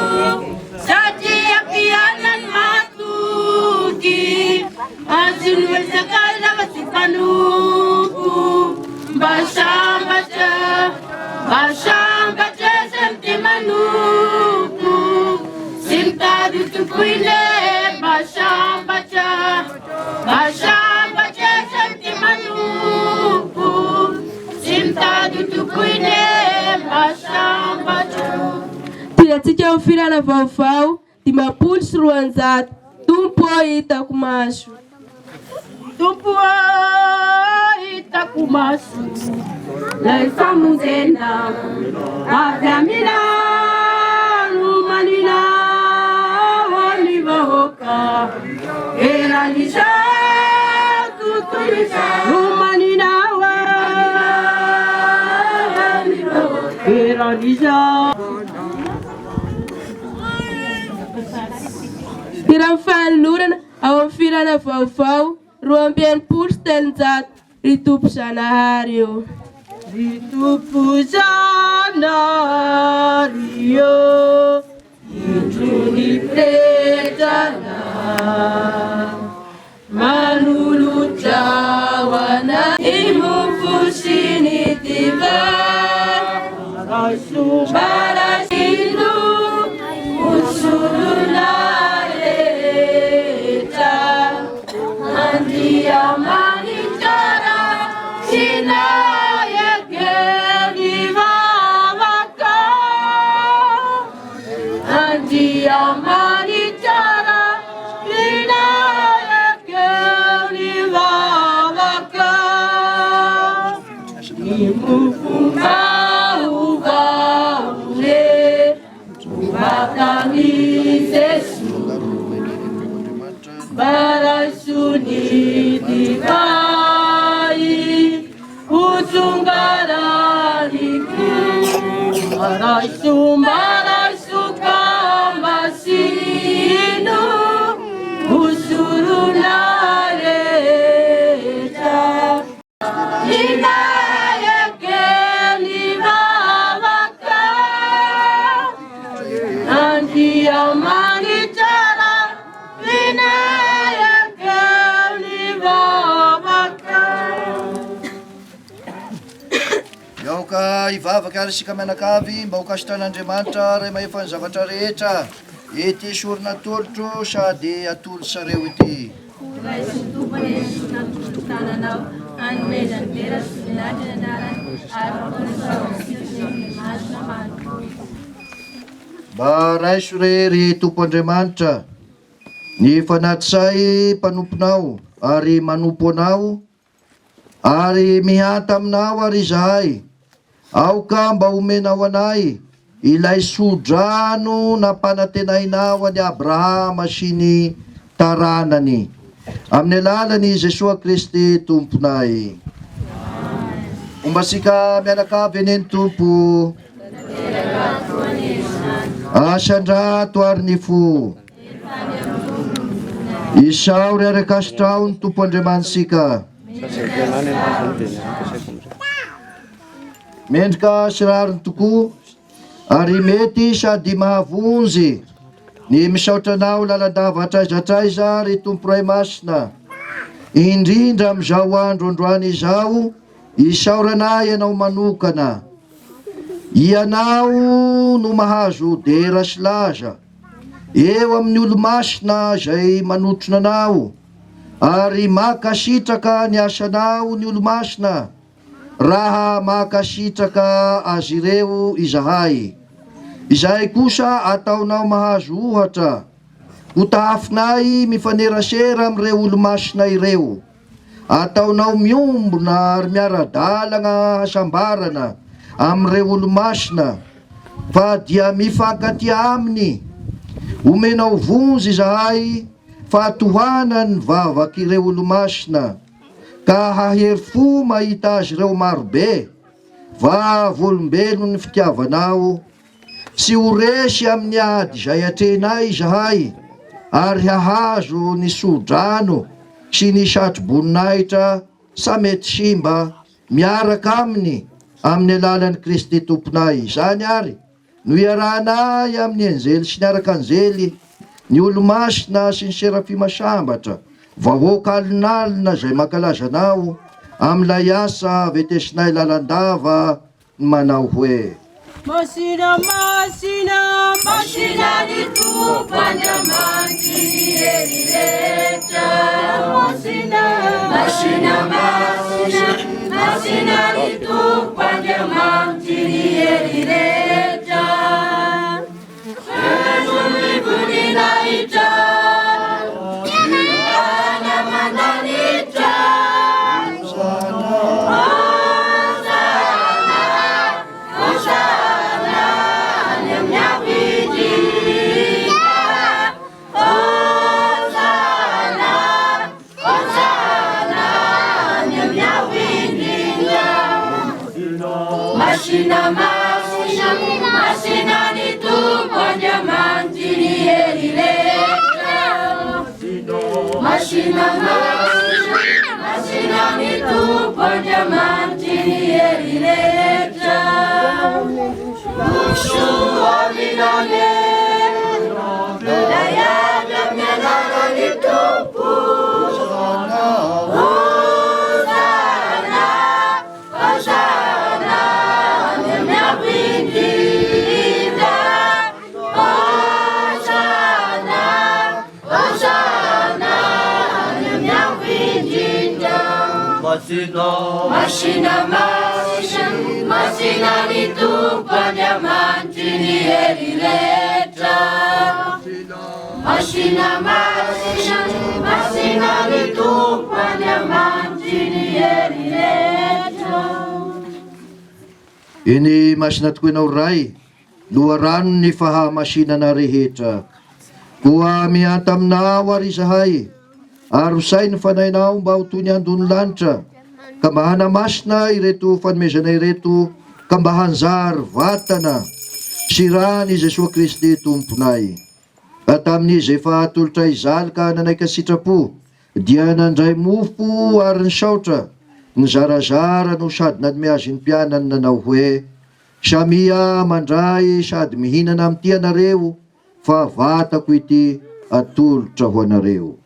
satria ampianany matoky, azy no isakazava sy mpanompo. Mba sambatra, mba sambatra izay mitia manompo, sy mitady ho tompoiny mba sambatra, mba sambatra izay mitia manompo, sy mitady ho tompoiny mba sambatra. Tiantsika amin'ny firana vaovao 520 tompo hitako maso. Tompo hitako maso, lay famonjena avy aminao maninao ny vahoaka, eran'izao tontolo izao maninao ny vahoaka, eran'izao. Tira fanolorana ao amin'ny firana vaovao 2:30 ry tompo Zanahary eo. Ry tompo Zanahary eo, indro nipetrana manolotra Yaoka ivavaka ary sika mianakavy mba ho kasitran'Andriamanitra ray mahefa ny zavatra rehetra ety sorona tolotro sady atolo sareo ity. Mba raiso rery Tompo Andriamanitra, ny fanaty say mpanomponao ary manompo anao ary mihanta aminao ary izahay. Aoka mba omenao anay ilay sodrano nampanantenainao any Abrahama sy ny taranany. Amin'ny alalany Jesosy Kristy Tomponay. Ombasika mianakavy eneny Tompo. Asandrato ary ny fo. Isaory ary akasitrao ny Tompo Andriamanitsika. Mendrika sirariny tokoa ary mety sady mahavonjy ny misaotra anao lalandava traizatraiza ry Tompo Ray Masina. Indrindra amin'izao andro androany izao, isaoranay ianao manokana. Ianao no mahazo dera sy laza eo amin'ny olo-masina izay manotrona anao ary makasitraka ny asanao ny olo-masina raha makasitraka azy ireo izahay. Izay kosa ataonao mahazo ohatra ho tahafinay mifanerasera amin'ireo olo-masina ireo. Ataonao miombona ary miara-dalagna hasambarana amin'ireo olo-masina fa dia mifankatia aminy. Omenao vonjy izahay fa tohanany vavaky ireo olo-masina ka hahery fo mahita azy ireo marobe vavolombelo ny fitiavanao sy ho resy amin'ny ady izay atrenay izahay ary hahazo ny sodrano sy ny satro-boninahitra sa mety simba miaraka aminy amin'ny alalan'i Kristy Tomponay. Izany ary no iarahanay amin'ny anjely sy ny araka-anjely ny olo-masina sy ny serafima sambatra vahoaka alinalina izay mankalaza anao amin'ilay asa vetesinay lalandava manao hoe Masina, masina, masina ny Tompo Andriamanitra hery rehetra. Masina, masina, masina, masina ny Tompo Andriamanitra hery rehetra. Jesu ny voninahitra, ana mandanitra. Masina, masina, masina ny Tompo Andriamanitra hery rehetra. Masina, masina, masina ny Tompo Andriamanitra hery rehetra. Soavinane dayana mianara ny Tompo. Masina, masina, masina ny Tompo Andriamanitra hery rehetra. Masinani Tumpo Andriamanitra ny hery rehetra. Iny masina tokoa ianao ray, loharano ny fahamasinana rehetra. Koa mianta aminao ary izahay, ary hosainy fanahinao mba ho toy ny andony lanitra, ka mba hanamasina ireto fanomezana ireto, ka mba hanjary vatana sy rany Jesosy Kristy tomponay. Ka tamin'izy efa tolotra izaly ka nanaiky sitrapo, dia nandray mofo ary nisaotra, nizarazara no sady nanome azy ny mpianany nanao hoe: samia mandray sady mihinana amin'ity anareo, fa vatako ity atolotra ho anareo.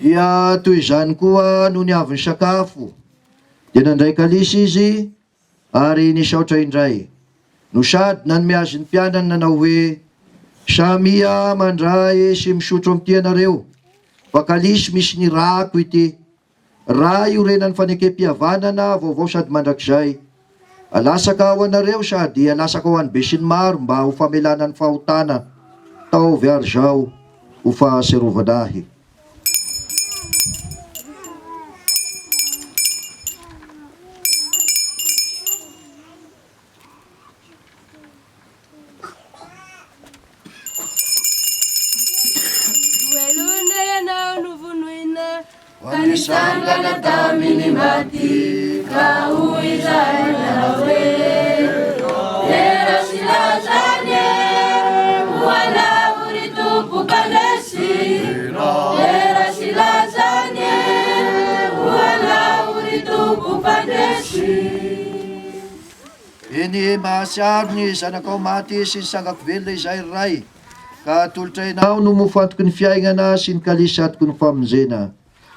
Dia toy izany koa no niavy ny sakafo, dia nandray kalisy izy ary nisaotra indray, no sady nanome azy ny mpianany nanao hoe: samia mandray sy misotro amin'ity anareo, fa kalisy misy ny rako ity. Raha io renan'ny fanekem-pihavanana vaovao sady mandrakizay. Alasaka ho anareo sady alasaka ho an'ny be sy ny maro mba ho famelana ny fahotana. Taovy ary zao ho fahaserovanahy. Kanisangana tamini mati kau izana we era silazane wala uritu pukadesi era silazane wala uritu pukadesi. Iny mahasiaro ny zanakao maty sy ny sangako velona izay ray, ka tolotrainao no mofantoky ny fiainana sy ny kalisy atoko ny famonjena.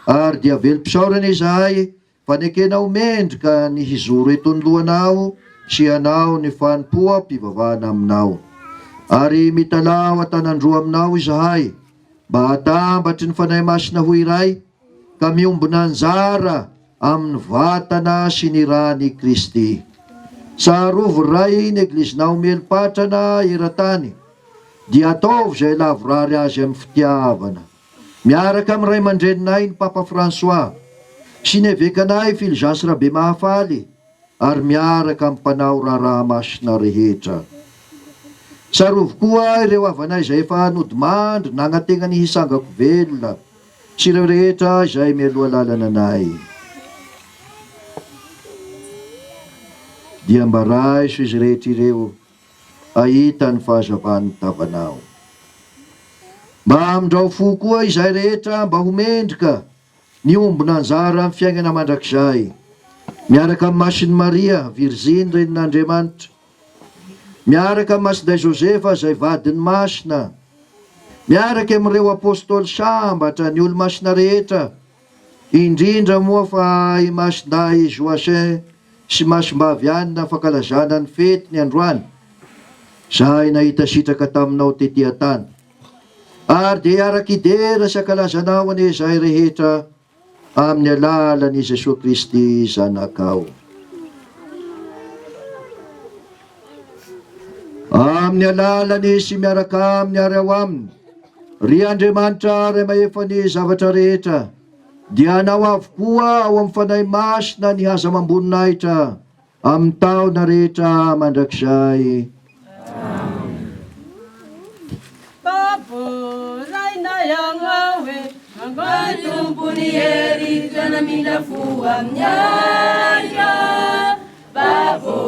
Ary dia velom-pisaorana izahay, fanekenao mendrika ny hizoro eto ny lohanao sy anao ny fanompoa mpivavahana aminao. Ary mitalao atanandroa aminao izahay, mba hatambatry ny fanahy masina ho iray, ka miombona anjara amin'ny vatana sy ny rany Kristy. Tsarovo ray ny eglizinao melo-patrana eran-tany, dia ataovy izay lavorary azy amin'ny fitiavana. Miaraka amin'ny ray aman-dreninay ny Papa François sy ny evekanay Fulgence Rabe Mahafaly, ary miaraka amin'ny mpanao raharaha masina rehetra. Tsarovo koa ireo havanay izay efa nodimandry nagnatena ny hisangako velona sy ireo rehetra izay mialoha lalana anay. Dia mba raiso izy rehetra ireo ahita ny fahazavan'ny tavanao. Mba amindrao fo koa izay rehetra mba homendrika ny ombona anjara amin'ny fiainana mandrakizay, miaraka amin'ny Masiny Maria Virziny Renin'Andriamanitra, miaraka amin'ny Masinday Josefa izay vadiny masina, miaraka amin'ireo apôstôly sambatra ny olo-masina rehetra, indrindra moa fa i Masinday Joachin sy Masimbavianina fankalazana ny fety ny androany, izay nahita sitraka taminao tetỳ tany. Ary dia arak-idera sy ankalazanao any izay rehetra amin'ny alalan'i Jesosy Kristy zanakao. Amin'ny alalany sy miaraka amin'ny ary ao aminy, ry Andriamanitra ray mahefany zavatra rehetra, dia anao avokoa ao amin'ny fanahy masina ny haza mamboninahitra amin'ny taona rehetra mandrakizay. Angkoi tumpuni eri kana mina fuwa mnyaya babo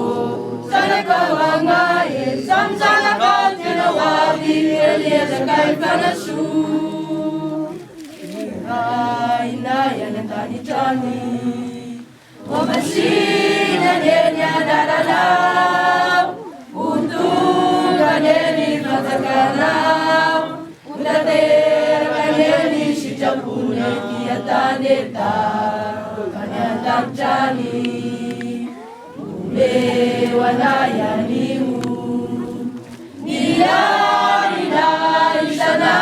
sana kawanga ye samsana katina wabi elieza kai kana su ina ya nandani chani wamasina nenya dadala utunga neni katakana utatera kaneni Japune kiataneta kanyatanjani ule wanayanimu niyari na isana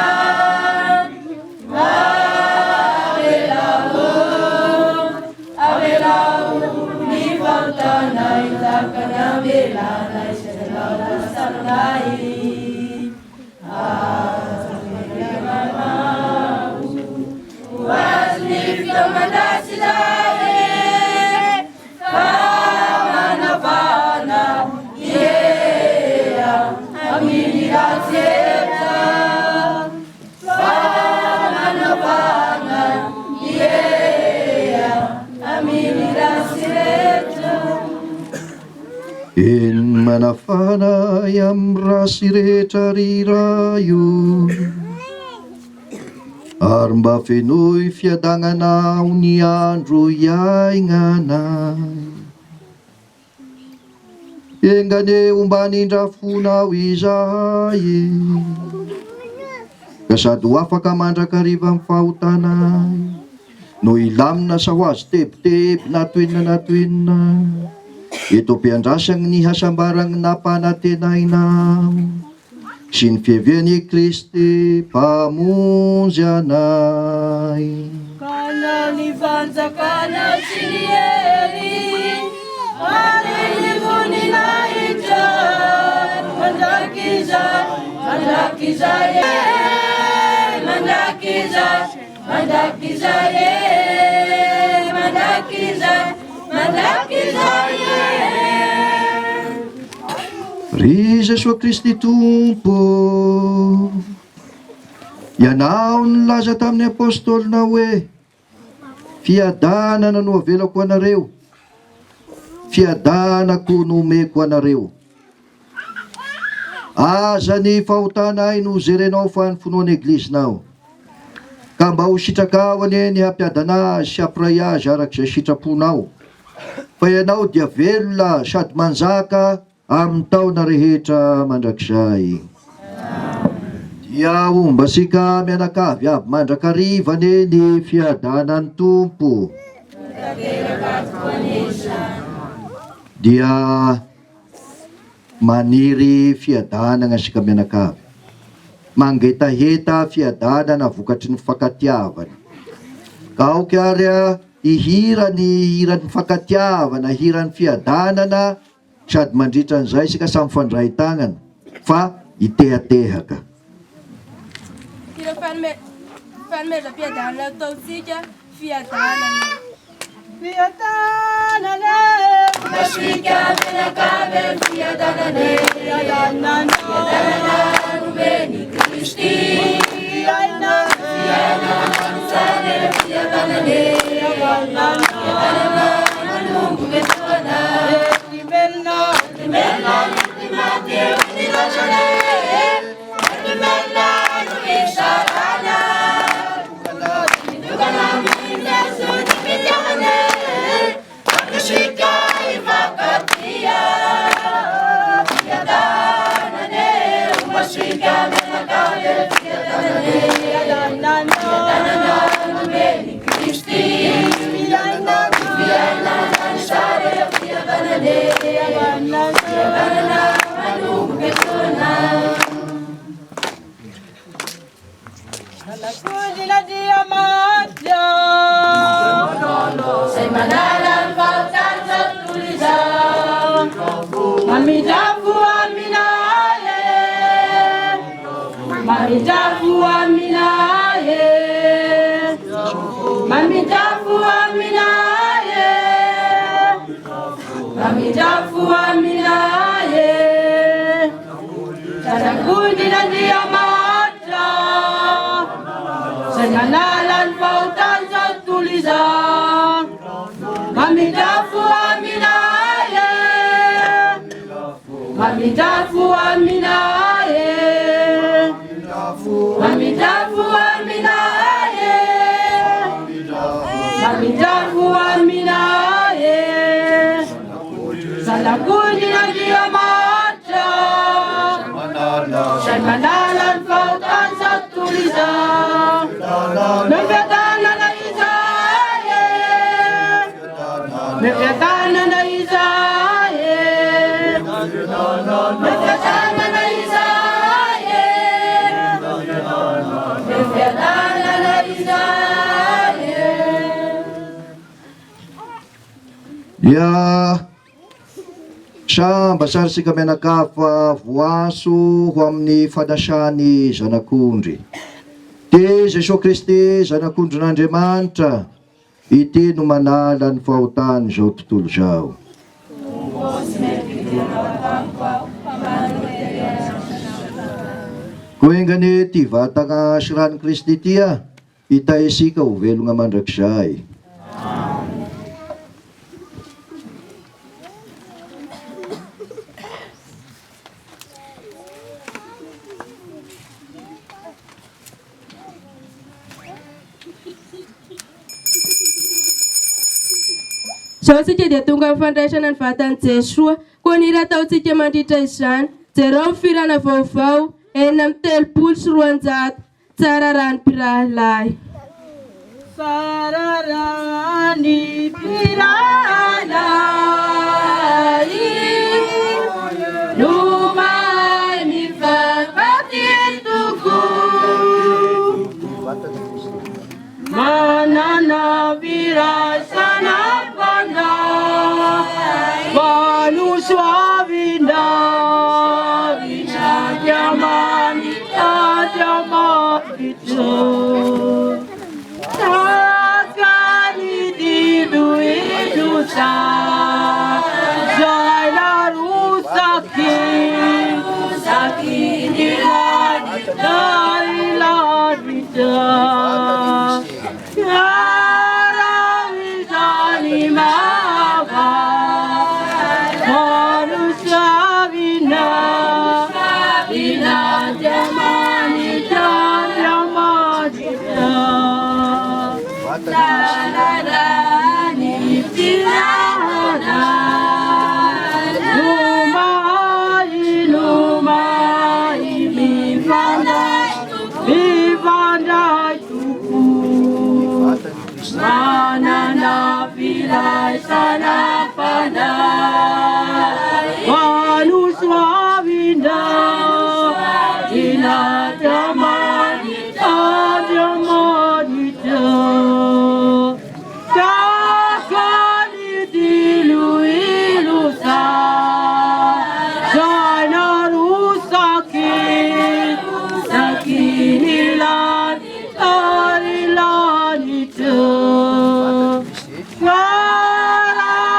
Manafanay am rasy rehetra rirayo, ary mba fenoy fiadananao ny andro iainganay. Engane ombanindrafonao izahay, ka sady ho afaka mandrakariva amin'ny fahotanay, no ilamina sa ho azy tebiteby natoinina, eto ampiandrasany ny hasambarany nampanatenainao, sy ny fiaviany Kristy mpamonjy anay. Kana ny fanjakana sy ny hery, ary ny voninahitra, mandrakizay, mandrakizay, mandrakizay, mandrakizay, mandrakizay, mandrakizay. Ry Jesosy Kristy Tompo, ianao nilaza tamin'ny apôstôlina hoe fiadanana no avelako anareo, fiadanako no omeko anareo. Aza ny fahotanay no zerenao fa ny finoana eglizinao, ka mba ho sitrakao anie ny hampiadana azy sy hampiray azy arak'izay sitraponao, fa ianao dia velona sady manjaka amin'ny taona rehetra mandrakizay. Dia ombasika mianakavy aby mandrakariva anie ny fiadanan'ny Tompo, dia maniry fiadanana sika mianakavy, mangetaheta fiadanana vokatry ny fakatiavana, ka aoky ary ihira ny hiran'ny fakatiavana, hiran'ny fiadanana, sady mandritra an'izay sika samy fandray tagnana fa itehatehaka. Fanomezam-piadanana ataontsika fiadanana. Fiadanana, masika mianakavy fiadanana, fiadanana, fiadanana nomeny Kristy, fiadanana, fiadanana, fiadanana, fiadanana, manomboka foana, timelina, timelina, timateo ny lajana, timelina no isarana, tukana minda sudi fitiamana, akashika ifakatia, fiadanane, umashika menakale, fiadanane, fiadanana, fiadanana, numeni Kristi, fiadanana, fiadanana, sare, fiadanane, fiadanana, fiadanana, manumbe tuna. Kudila dia maja, say manalan pautan sa tulisan, mamijafu aminaye, mamijafu aminaye, mamijafu aminaye, mamijafu aminaye, sa kudila dia maja. Manalan pautan sa tulisan, mamijafu aminaye, mamijafu aminaye, mamijafu aminaye, mamijafu aminaye, salakuni na dia macha, say manalan pautan sa tulisan. Mefiadanana Isaye, mefiadanana Isaye, mefiadanana Isaye, mefiadanana Isaye. Ya samba sarisika mianakafa voaso ho amin'ny fanasany zanak'ondry. Te Jesosy Kristy zanak'ondrin'Andriamanitra, ity no manala ny fahotany zao tontolo zao. Koengany ty vatagna siran'i Kristy tia, itaisika ho velogna mandrakizay. Zao sika dia tonga amin'ny fandraisana ny vatany Jesoa. Koa ny raha ataontsika mandritra izany. Jerao firana vaovao 430 tsara rany piralahy. Sararani piralai Lumai mi fakatituku Manana virasana panda Vanu suavinda Vina jamani tajamapito Sakali didu idusa Zaina rusakin Sakin ilanita ilanita Yarawizani mava Manusia vina Vina jamani jamanita Sararani pirana Lumai lumai mi vandai tuku Manana pilai sana pandai Vanu swavinda Ina jamanita jamanita Sakali dilu ilusa Zaina rusakin Sakin ilan Arilanita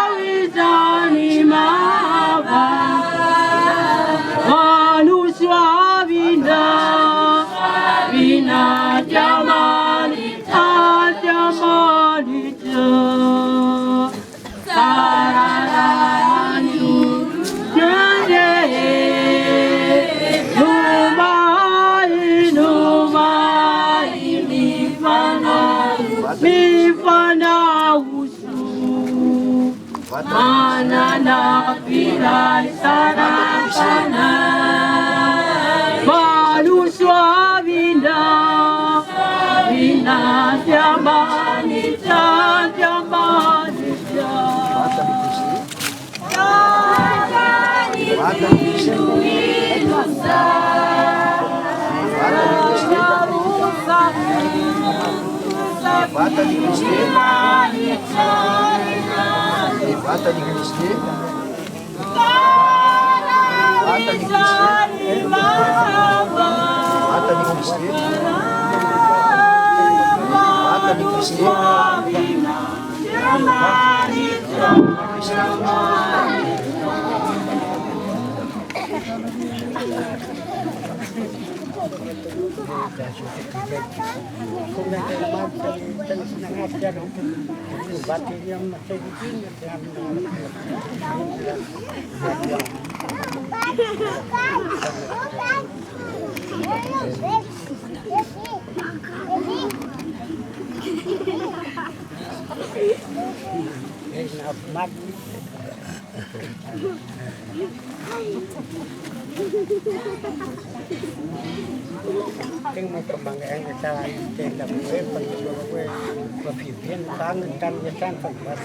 Yarawizani mava Manusya vinda Vina jamanita jamanita Sararani jane Numai mi fana usu Manana pilai sarapana Manusya vinda Vina jamanita jamanita Tiếng một bằng anh người ta tên là quê phần quê và phỉ viên ta ngân trăm việt san phần và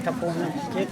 thập bốn năm chết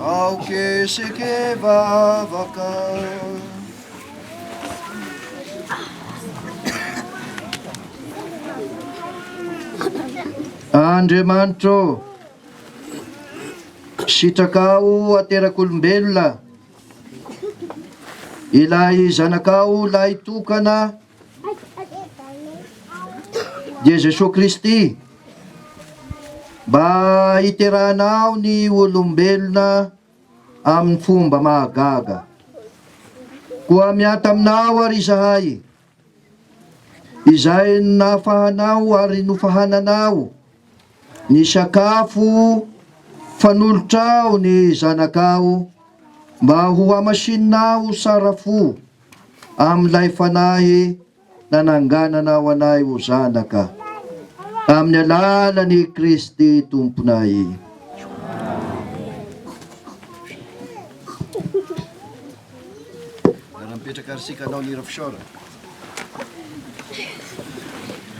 Auke sike vavaka Andriamanitro sitraka ao aterak'olombelona ilay zanakao lay tokana dia Jesosy Kristy mba iteranao ny olombelona amin'ny fomba mahagaga. Koa miata aminao ary izahay, izay nafahanao ary nofahananao ny sakafo fanolotrao ny zanakao mba ho amasininao sara fo amin'ilay fanahy nanangananao anay o zanaka, amin'ny alalan'i Kristy tomponay.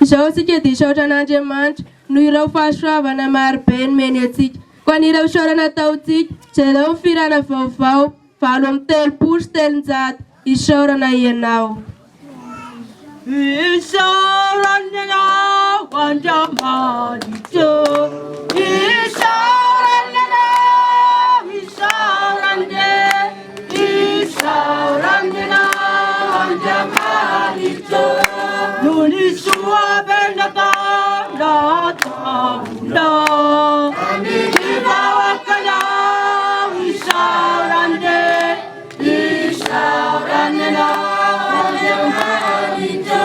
Izao isika dia isaotra an'Andriamanitra noho ireo fahasoavana marobe nomeny antsika. Koa an'ireo isaorana ataontsika izay ireo firana vaovao 7 isaorana ianao. Isaorana Andriamanitra, isaorana, isaorana, isaorana Andriamanitra, nuni sua bendata taunda, dibawakana isaorana, isaorana Andriamanitra.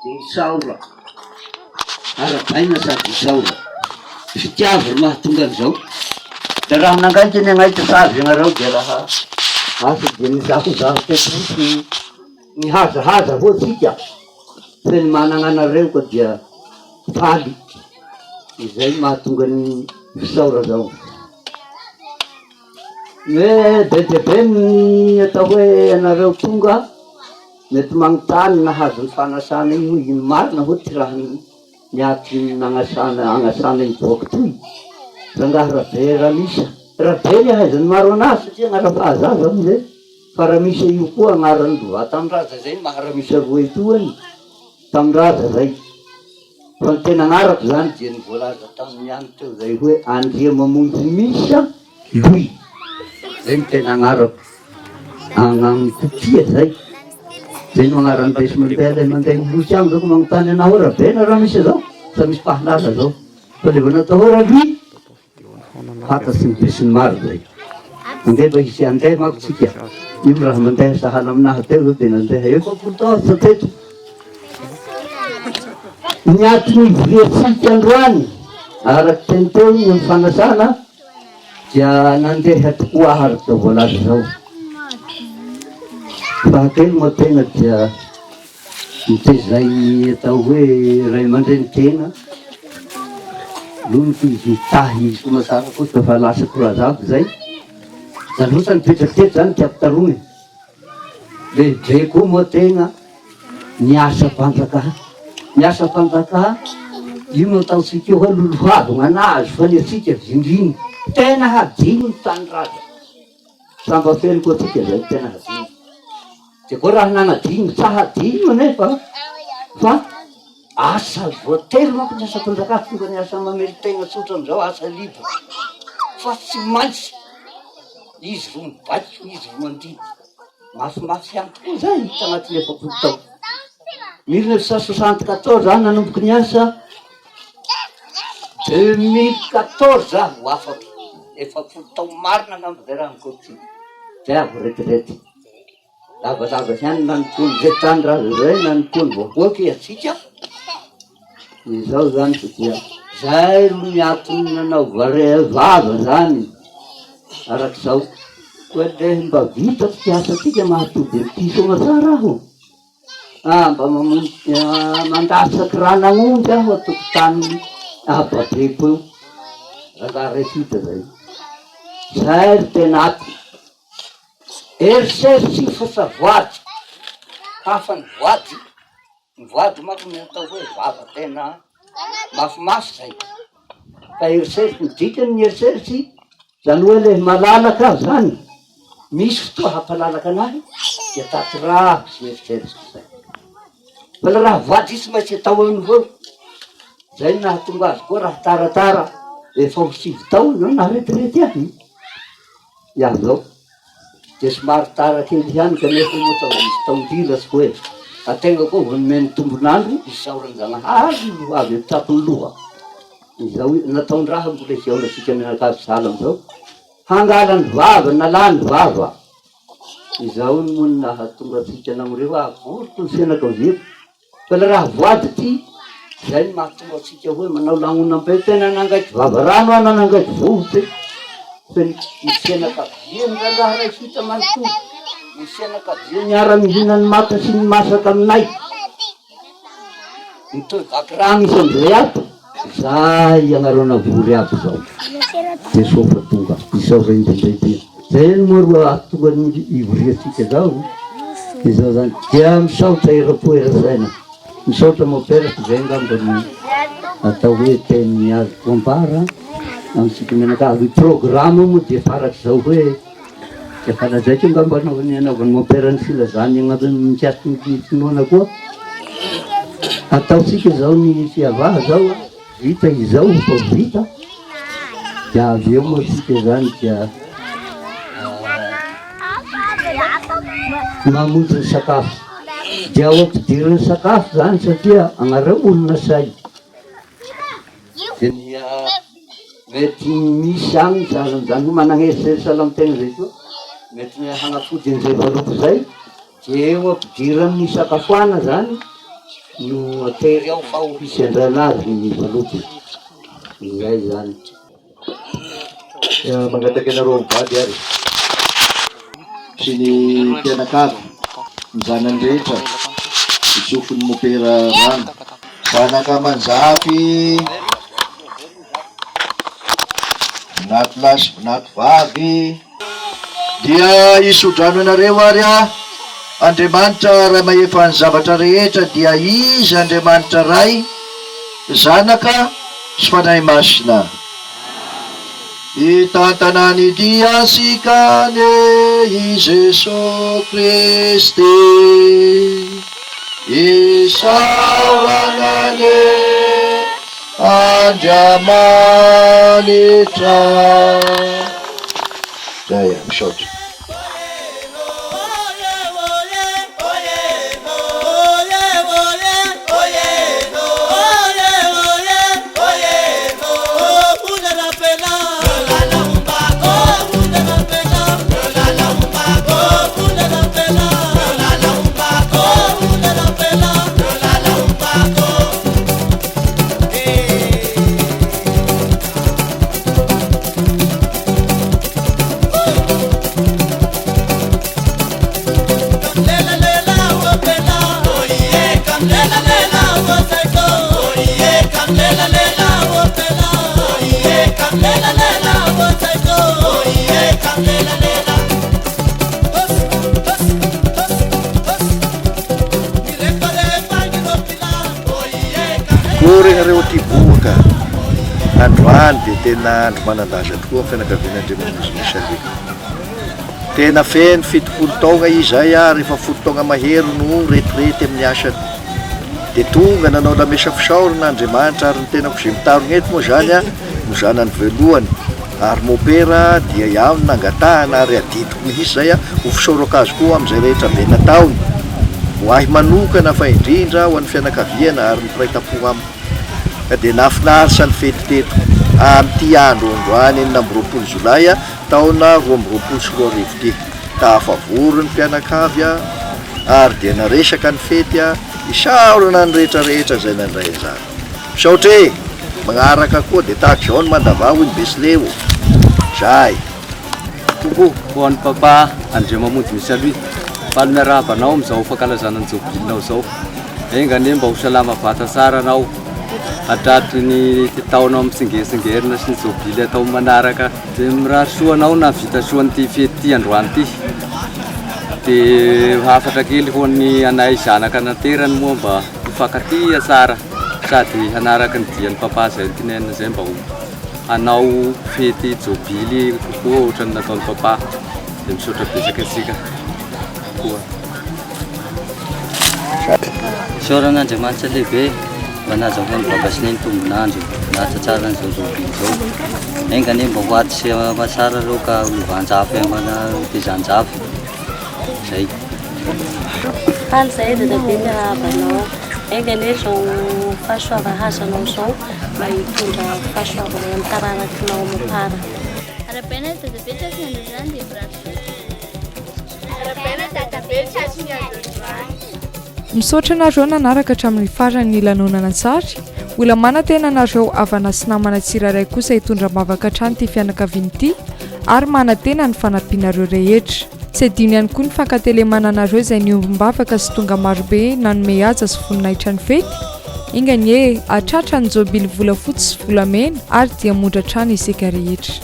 Isaura arabaina sady isaura fitiavy mahatonga an'izao da raha nangaitany agnaity savy ianareo dia raha asa dia mizahozaho tekniky mihazahaza avao tsika fe ny manana anareo koa dia faly izay mahatonga ny fisaura zao. Hoe bebe ny atao hoe anareo tonga mety magnontany nahazo ny fanasana iny ino marina ho ty raha niaty agnasana iny boaky toy rangahy rabe ramisa rabe ny ahaizany maro anazy satria agnara-pahazaza amizay fa ramisa io koa agnarany dova tamindraza zay maharamisa roa etoany tamindraza zay fa ny tena agnarako zany dia ny voalaza tamin'ny any teo zay hoe Andria mamonjy misa loy zay ny tena agnarako agnaminy kopia zay zay no agnarany besy mandeha mandeha milotsy agny zao ko magnontany anao hoe rabe na raha misy zao sa misy pahalala zao fa le vanatao hoe raha lui fatatsy ny besy ny maro zay mandeha mba hisy andeha mako tsika io raha mandeha sahala aminaha teo zao dia nandeha eo fampolotasa teto niatiny viriatsika androany araky teny teo ny fanasana dia nandeha tokoa ary da voalaza zao fahatelo moa tena dia mitezay atao hoe ray aman-dreny tena lonoko izy tahy izy komasara koa fa lasa korazavo zay da losa nipetraky teto zany tiapitaromy lehibe koa moa tena niasa mpanjaka io no ataotsika io hoe lolohavy gn'anazy fa ny atsika vindriny tena hadiny ny tanyraza samba feno koa tsika zay tena hadiny de koa raha nanadiny sa hadiny nefa fa asa voatery manko ny asa mpanjaka tonga ny asa mamely tegna tsotra amizao asa libo fa tsy maintsy izy ro mibaiko izy ro mandidy mafimafy ihany tokoa zay tagnatin'ny efapolo tao 1974 zany nanomboky ny asa 2014 aho ho afaky efapolo tao marina ngambo zay raha mikoty zay avo retraity lavalava ihany nanikony zay tany raha zay nanikony voaboaky atsika izao zany satria zay ro miatony nanao vava zany araky zao koa le mba vita ty asa tika mahatody ny piso amatsara aho mba mandasaky ran'agn'ondry aho atokotany ababeko io raha resita zay zay ry tenaty eriseritsy fa sa voady hafa ny voady manko ny atao hoe vava tena mafimafy zay fa eriseritsy ny dikany ny eriseritsy zany hoe le malalaka aho zany misy fotoa hampalalaka anahy de taty raha sy eriseritsy zay fa le raha voady isy maintsy atao amin'veo zay nahatonga azy koa raha taratara efa ho 7 taona naretirety ahy iaho zao de somary tara kely ihany kanefa moa misy taondrilatsy hoe ategna koa vo nomeny tombonandro isaoran'Janahary avy amin'ny tapony loha izao nataondraha mbola izaonasika mianakavy sala amizao hangalany vava nalany vava izao ny moa nahatonga atsika namoreo avoroko ny fianakaviako fa le raha voady ty zay ny mahatonga atsika hoe manao lanonam-be tena nangaiky vava rano ana nangaiky vovote fa ny fianakavia ny raha ray fita manontolo ny fianakavia miara-mihina ny mata sy ny masaka aminay mitoy vaky rano isy amizay aby zay anarona vory aby zao de sofa tonga izao zay indrindrebe zay ny moa atonga ny ivoriatsika zao izao zany dia misaotra erapoerasaina misaotra moperaky zay ngambany atao hoe teny azy koambara amitsika menakavy programme moa de faraky zao hoe efa lazaiko ngamba anaovany moperany filazany agnatiny mikasiky ny finoana koa ataotsika zao ny fiavaha zao vita izao fa vita de avy eo moa tsika zany dia mamonjy ny sakafo dia ao ampidiry ny sakafo zany satria agnareo olona say de mety misy agny zany managneriseriky salamtegna zay koa mety hanafody an'izay valoko zay de eo ampidiry amin'ny sakafoana zany no atery ao fa ho hisy andranazy ny valoko zay zany mangataky anareo mivady ary sy ny mpianakavy ny zanany rehetra isofony mopera rano zanaka manjafy nato lasy nato vavy dia isodrano anareo ary Andriamanitra raha mahefa ny zavatra rehetra dia izy Andriamanitra ray zanaka sy fanahy masina itantanany diasikane i Jesosy Kristy isaoranane Andriamanitra zay misaotra Korenareo ty boaka androany de tena andro manandaza tokoa amin'ny fianakavian'Andriamanitra misy tena feno 70 taona izay rehefa 10 taona mahery no retirety amin'ny asany de tonga nanao lamesa fisaorana Andriamanitra ary ny tena kozay mitarogna eto moa zany no zanany velohany ary mopera dia iaho ny nangatahana ary adidiko mihitsy zay ho fisaorako azy koa amin'izay rehetra be nataony ho ahy manokana fa indrindra ho an'ny fianakaviana ary mipiraitam-po amiko ka dia nahafinaritra ny fety teto amin'ity andro androany 4 Jolay taona 2024 ty tafavory ny mpianakavy ary dia naresaka ny fety isaorana ny rehetrarehetra zay nandray an'izany misaotra magnaraka koa dia tahaka izao ny mandavao ny Besleo zay ho an'ny papa Andriamamonjy misy aloha faly miarahaba anao amin'izao fankalazana ny jobilinao zao. Engany mba ho salama vata tsara anao. Atratry ny taonao mitsingesingerina sy ny jobily atao manaraka. Dia mirary soa anao na vita soa n'ity fety ty androany ty. Dia hafatra kely ho ny anay zanaka naterany moa mba hifankatia tsara sady hanaraka ny dian'ny papa zay tinenina zay mba ho hanao fety jobily kokoa ohatra ny nataon'ny papa. Dia misaotra betsaka antsika koa. Soran'Andriamanitra lehibe mba nahazahoan'ny baba sy ny tombonandro nahatratsara an'izao jobily zao. Engany mba ho aty sy masara reo ka ovanjafy amana mpizahanjafy. Zay. Faly zay dia be miarabanao. Engany zao fahasoavahasanao zao mba hitondra fahasoavana amin'ny taranakinao mapara. Arapena tatabetra sy androany dia bratra. Arapena tatabetra sy androany. Misaotra anareo nanaraka hatramin'ny farany lanonana tsara. Ola manantena anareo havana sy namana tsiraray kosa hitondra mavaka hatrany ty fianakaviana ity ary manantena ny fanampianareo rehetra. Tsy adino ihany koa ny fankatelemana anareo izay niombim-bavaka sy tonga marobe nanome haja sy voninahitra ny fety. Ingany e atratra ny jobily volafotsy sy volamena ary dia mondra trano isika rehetra.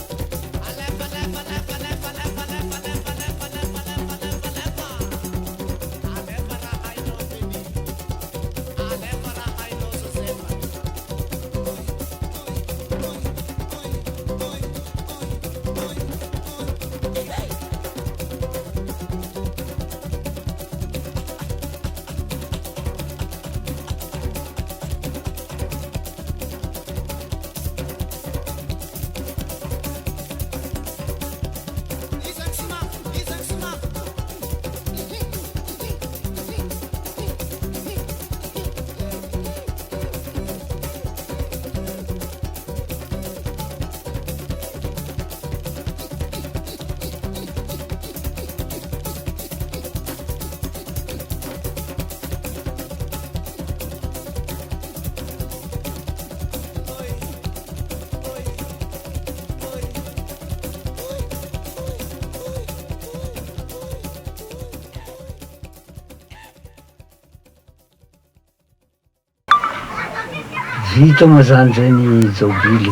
Vita moa zany zay ny jobily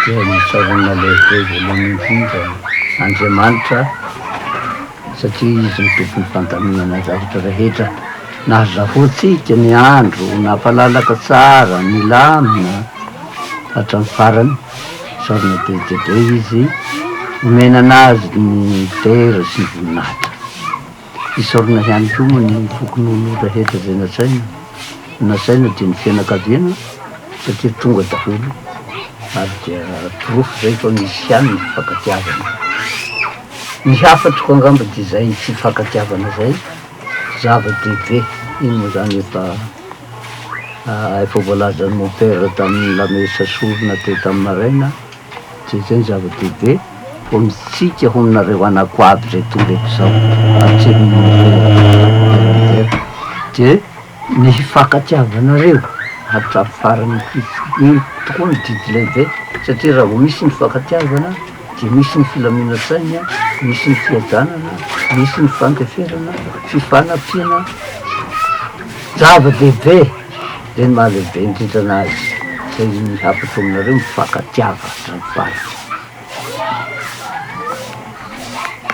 dia mitsaorana lehibe voalohany indrindra Andriamanitra satria izy mitopy ny fandaminana zavatra rehetra nahazahoantsika ny andro nampalalaka tsara milamina hatramin'ny farany isaorana be dia be izy omena anazy ny tera sy ny voninahitra isaorana ihany koa moa ny fokon'olo rehetra zay nasaina dia ny fianakaviana satria tonga daholo ary dia pirofo zay fa misy ihany ny fifankatiavana. Ny hafatra koa angamba dia zay ny tsy fifankatiavana zay zava-dehibe iny moa zany efa voalazan'ny mon père tamin'ny lamesa sorona teo tamin'ny maraina dia zay ny zava-dehibe ho mitsika honinareo anako aby zay tondreko zao atseny dia ny fifankatiavanareo hatramin'ny farany iny tokoa ny didy lehibe satria raha vao misy ny fifankatiavana dia misy ny filaminantsaina, misy ny fiadanana, misy ny fanteferana, fifanampiana zava-dehibe zay ny mahalehibe indrindra anazy zay ny hafatra aminareo mifankatiava hatramin'ny farany.